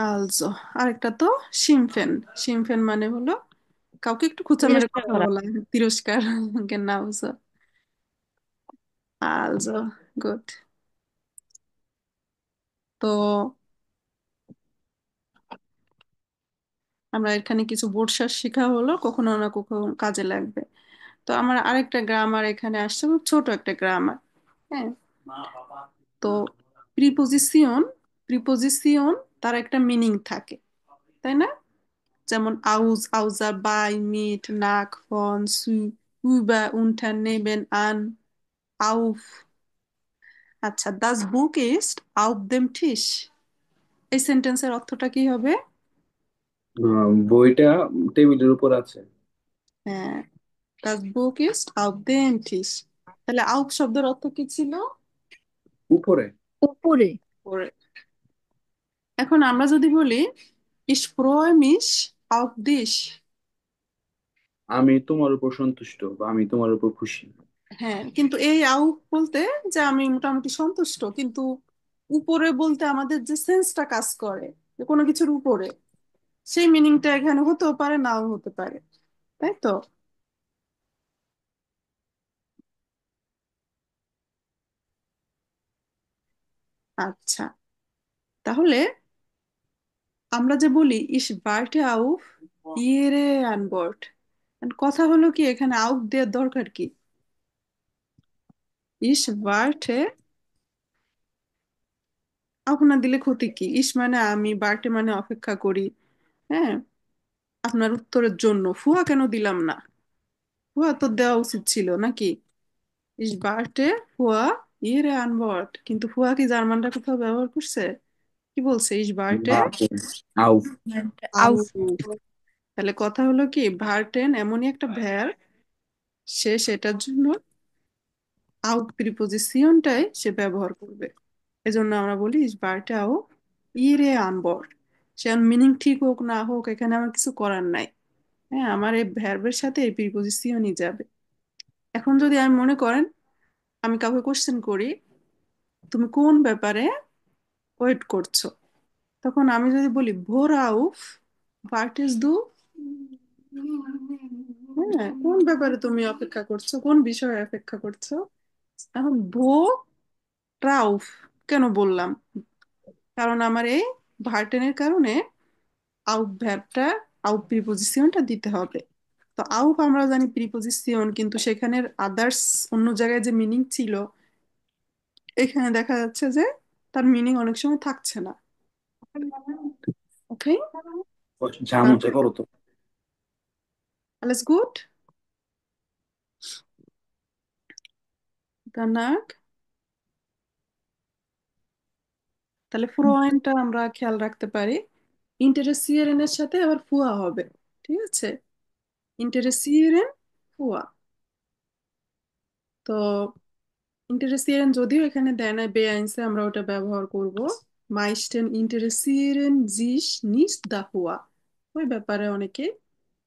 Also, আরেকটা তো শিমফেন। শিমফেন মানে হলো কাউকে একটু খোঁচা মেরে তিরস্কার কথা করা। বলা, তিরস্কার। Genau so. Also, gut. তো আমরা এখানে কিছু বর্ষার শেখা হলো, কখনো না কখনো কাজে লাগবে। তো আমার আরেকটা গ্রামার এখানে আসছে, খুব ছোট একটা গ্রামার। হ্যাঁ, তো প্রিপোজিশন, প্রিপোজিশন তার একটা মিনিং থাকে, তাই না? যেমন আউজ, আউজা, বাই, মিট, নাক, ফন, সু, über, unter, neben, an, auf। আচ্ছা, das Buch ist auf dem Tisch। এই সেন্টেন্সের অর্থটা কি হবে? বইটা টেবিলের উপর আছে। হ্যাঁ, das Buch ist auf dem Tisch। তাহলে auf শব্দের অর্থ কি ছিল? উপরে। উপরে। পরে। এখন আমরা যদি বলি ich freue mich auf dich। আমি তোমার উপর সন্তুষ্ট বা আমি তোমার উপর খুশি। হ্যাঁ, কিন্তু এই auf বলতে যে আমি মোটামুটি সন্তুষ্ট, কিন্তু উপরে বলতে আমাদের যে সেন্সটা কাজ করে যে কোনো কিছুর উপরে, সেই মিনিংটা এখানে হতেও পারে, নাও হতে পারে, তাই তো? আচ্ছা, তাহলে আমরা যে বলি ইস বার্টে আউফ ইয়েরে আনবর্ড, কথা হলো কি এখানে আউফ দেওয়ার দরকার কি? ইস বার্টে আউফ না দিলে ক্ষতি কি? ইস মানে আমি, বার্টে মানে অপেক্ষা করি। হ্যাঁ, আপনার উত্তরের জন্য ফুয়া কেন দিলাম না? ফুয়া তো দেওয়া উচিত ছিল নাকি? ইস বার্টে ফুয়া ইয়েরে আনবর্ড, কিন্তু ফুয়া কি জার্মানটা কোথাও ব্যবহার করছে? কি বলছে? ইস বার্টে না, আউ। আউফ। আউফ। তাহলে কথা হলো কি ভার্টেন এমনই একটা ভ্যার, সে সেটার জন্য আউট প্রিপোজিশনটাই সে ব্যবহার করবে। এজন্য আমরা বলি ইস বার্টে আউ ইরে আনবর্ড। সে মিনিং ঠিক হোক না হোক এখানে আমার কিছু করার নাই। হ্যাঁ, আমার এই ভ্যারবের সাথে এই প্রিপোজিশনই যাবে। এখন যদি আমি মনে করেন আমি কাউকে কোশ্চেন করি তুমি কোন ব্যাপারে ওয়েট করছো, তখন আমি যদি বলি ভোর আউফ ভার্টিস দু, হ্যাঁ, কোন ব্যাপারে তুমি অপেক্ষা করছো, কোন বিষয়ে অপেক্ষা করছো? এখন ভো ট্রাউফ কেন বললাম? কারণ আমার এই ভার্টেনের কারণে আউট ভ্যাবটা, আউট প্রিপোজিশনটা দিতে হবে। তো আউট আমরা জানি প্রিপোজিশন, কিন্তু সেখানের আদার্স অন্য জায়গায় যে মিনিং ছিল, এখানে দেখা যাচ্ছে যে তার মিনিং অনেক সময় থাকছে না। ওকে, যা মন চায় করো তো। alles gut? Danach, তাহলে ফ্রোয়েনটা আমরা খেয়াল রাখতে পারি, ইন্টারেসিয়েরেন এর সাথে আবার ফুয়া হবে। ঠিক আছে, ইন্টারেসিয়েরেন, ফুয়া। তো ইন্টারেসিয়েরেন যদিও এখানে দেয় না বেআইনসে, আমরা ওটা ব্যবহার করব মাইস্টেন ইন্টারেসিয়েরেন জিস নিস দা হুয়া, ওই ব্যাপারে অনেকে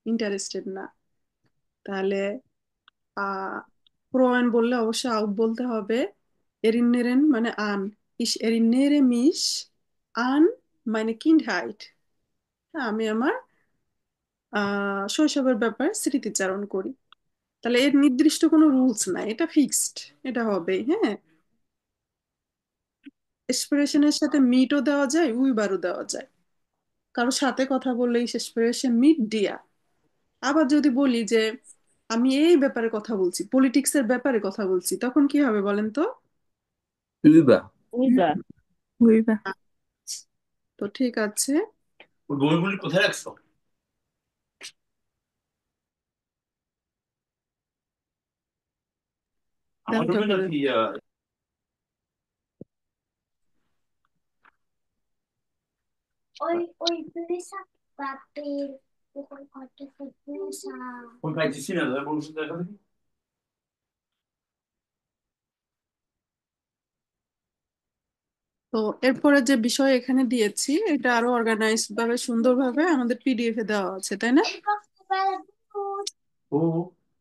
ইন্টারেস্টেড না। তাহলে আহ ফ্রোয়েন বললে অবশ্যই আউট বলতে হবে। এরিনেরেন মানে আন, ইস এরিনেরে মিস আন মানে কিন্ডহাইট। হ্যাঁ, আমি আমার শৈশবের ব্যাপারে স্মৃতিচারণ করি। তাহলে এর নির্দিষ্ট কোনো রুলস নাই, এটা ফিক্সড, এটা হবেই। হ্যাঁ, এক্সপ্রেশনের সাথে মিটও দেওয়া যায়, উইবারও দেওয়া যায়। কারো সাথে কথা বললে এক্সপ্রেশন মিট দিয়া। আবার যদি বলি যে আমি এই ব্যাপারে কথা বলছি, পলিটিক্স এর ব্যাপারে কথা বলছি, তখন কি হবে বলেন তো? ইবা। বুঝবা। বুঝবা। তো ঠিক আছে, ওই বইগুলি কোথায় রাখছো? আমার দেখা রুমে করে নাকি? ওই ওই তো এরপরে যে বিষয় এখানে দিয়েছি এটা আরো অর্গানাইজড ভাবে সুন্দরভাবে আমাদের পিডিএফ এ দেওয়া আছে, তাই না?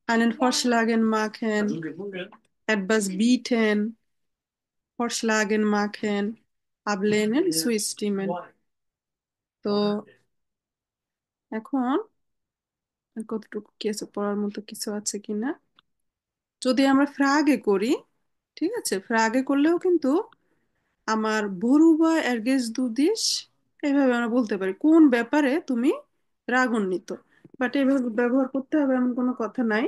Einen Vorschlägen machen, etwas bieten, Vorschlägen machen, ablehnen, zustimmen. তো এখন আর কতটুকু কিছু পড়ার মতো কিছু আছে কিনা, যদি আমরা ফ্রাগে করি, ঠিক আছে, ফ্রাগে করলেও কিন্তু আমার বরুবা এরগেজ দুদিস এইভাবে আমরা বলতে পারি কোন ব্যাপারে তুমি রাগান্বিত, বাট এইভাবে ব্যবহার করতে হবে এমন কোনো কথা নাই।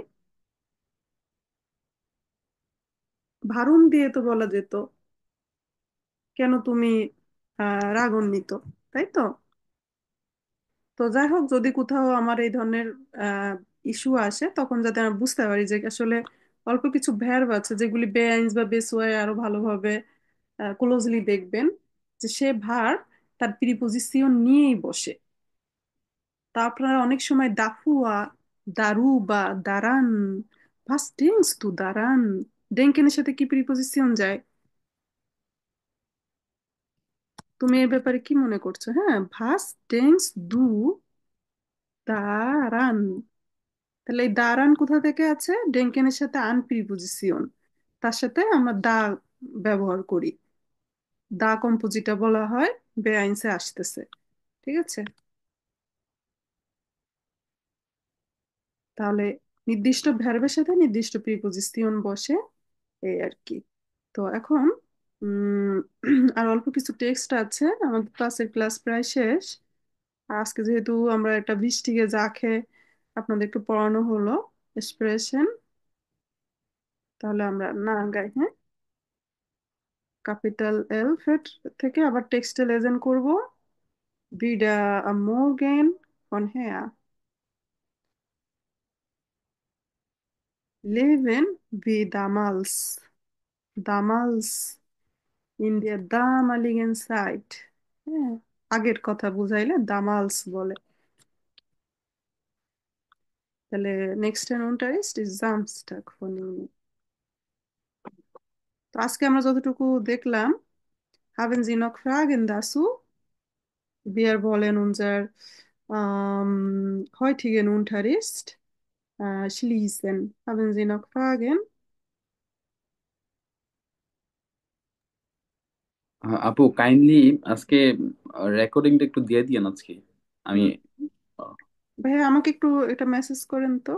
ভারুন দিয়ে তো বলা যেত কেন তুমি রাগান্বিত, তাই তো? তো যাই হোক, যদি কোথাও আমার এই ধরনের ইস্যু আসে তখন যাতে আমরা বুঝতে পারি যে আসলে অল্প কিছু ভ্যারব আছে যেগুলি বেআইনস বা বেসওয়ায় আরো ভালোভাবে ক্লোজলি দেখবেন যে সে ভার তার প্রিপোজিশন নিয়েই বসে। তা আপনারা অনেক সময় দাফুয়া, দারু বা দারান, ফার্স্ট টেন্স টু দারান, ডেঙ্কেনের সাথে কি প্রিপোজিশন যায়? তুমি এর ব্যাপারে কি মনে করছো? হ্যাঁ, ফার্স্ট টেন্স দু দারান। তাহলে এই দারান কোথা থেকে আছে? ডেঙ্কেনের সাথে আন প্রিপোজিশন, তার সাথে আমরা দা ব্যবহার করি। দা কম্পোজিটা বলা হয় বেআইনসে আসতেছে, ঠিক আছে? তাহলে নির্দিষ্ট ভার্বের সাথে নির্দিষ্ট প্রিপোজিশন বসে, এই আর কি। তো এখন উম আর অল্প কিছু টেক্সট আছে, আমাদের ক্লাসের ক্লাস প্রায় শেষ। আর আজকে যেহেতু আমরা একটা বৃষ্টিকে জাঁকে আপনাদের একটু পড়ানো হলো এক্সপ্রেশন, তাহলে আমরা না গাই, হ্যাঁ? ক্যাপিটাল এল থেকে আবার টেক্সটে লেজেন করব। Wieder am Morgen von her leben wie damals, damals in der damaligen Zeit. হ্যাঁ, আগের কথা বুঝাইলে দামালস বলে। তাহলে next Unterricht ist Samstag von Ihnen. তো আজকে আমরা যতটুকু দেখলাম, haben Sie noch Fragen dazu? Wir wollen unser heutigen Unterricht schließen. Haben Sie noch Fragen? আপু কাইন্ডলি আজকে রেকর্ডিংটা একটু দিয়ে দিয়েন আজকে। আমি হুম। ভাইয়া আমাকে একটু এটা মেসেজ করেন তো।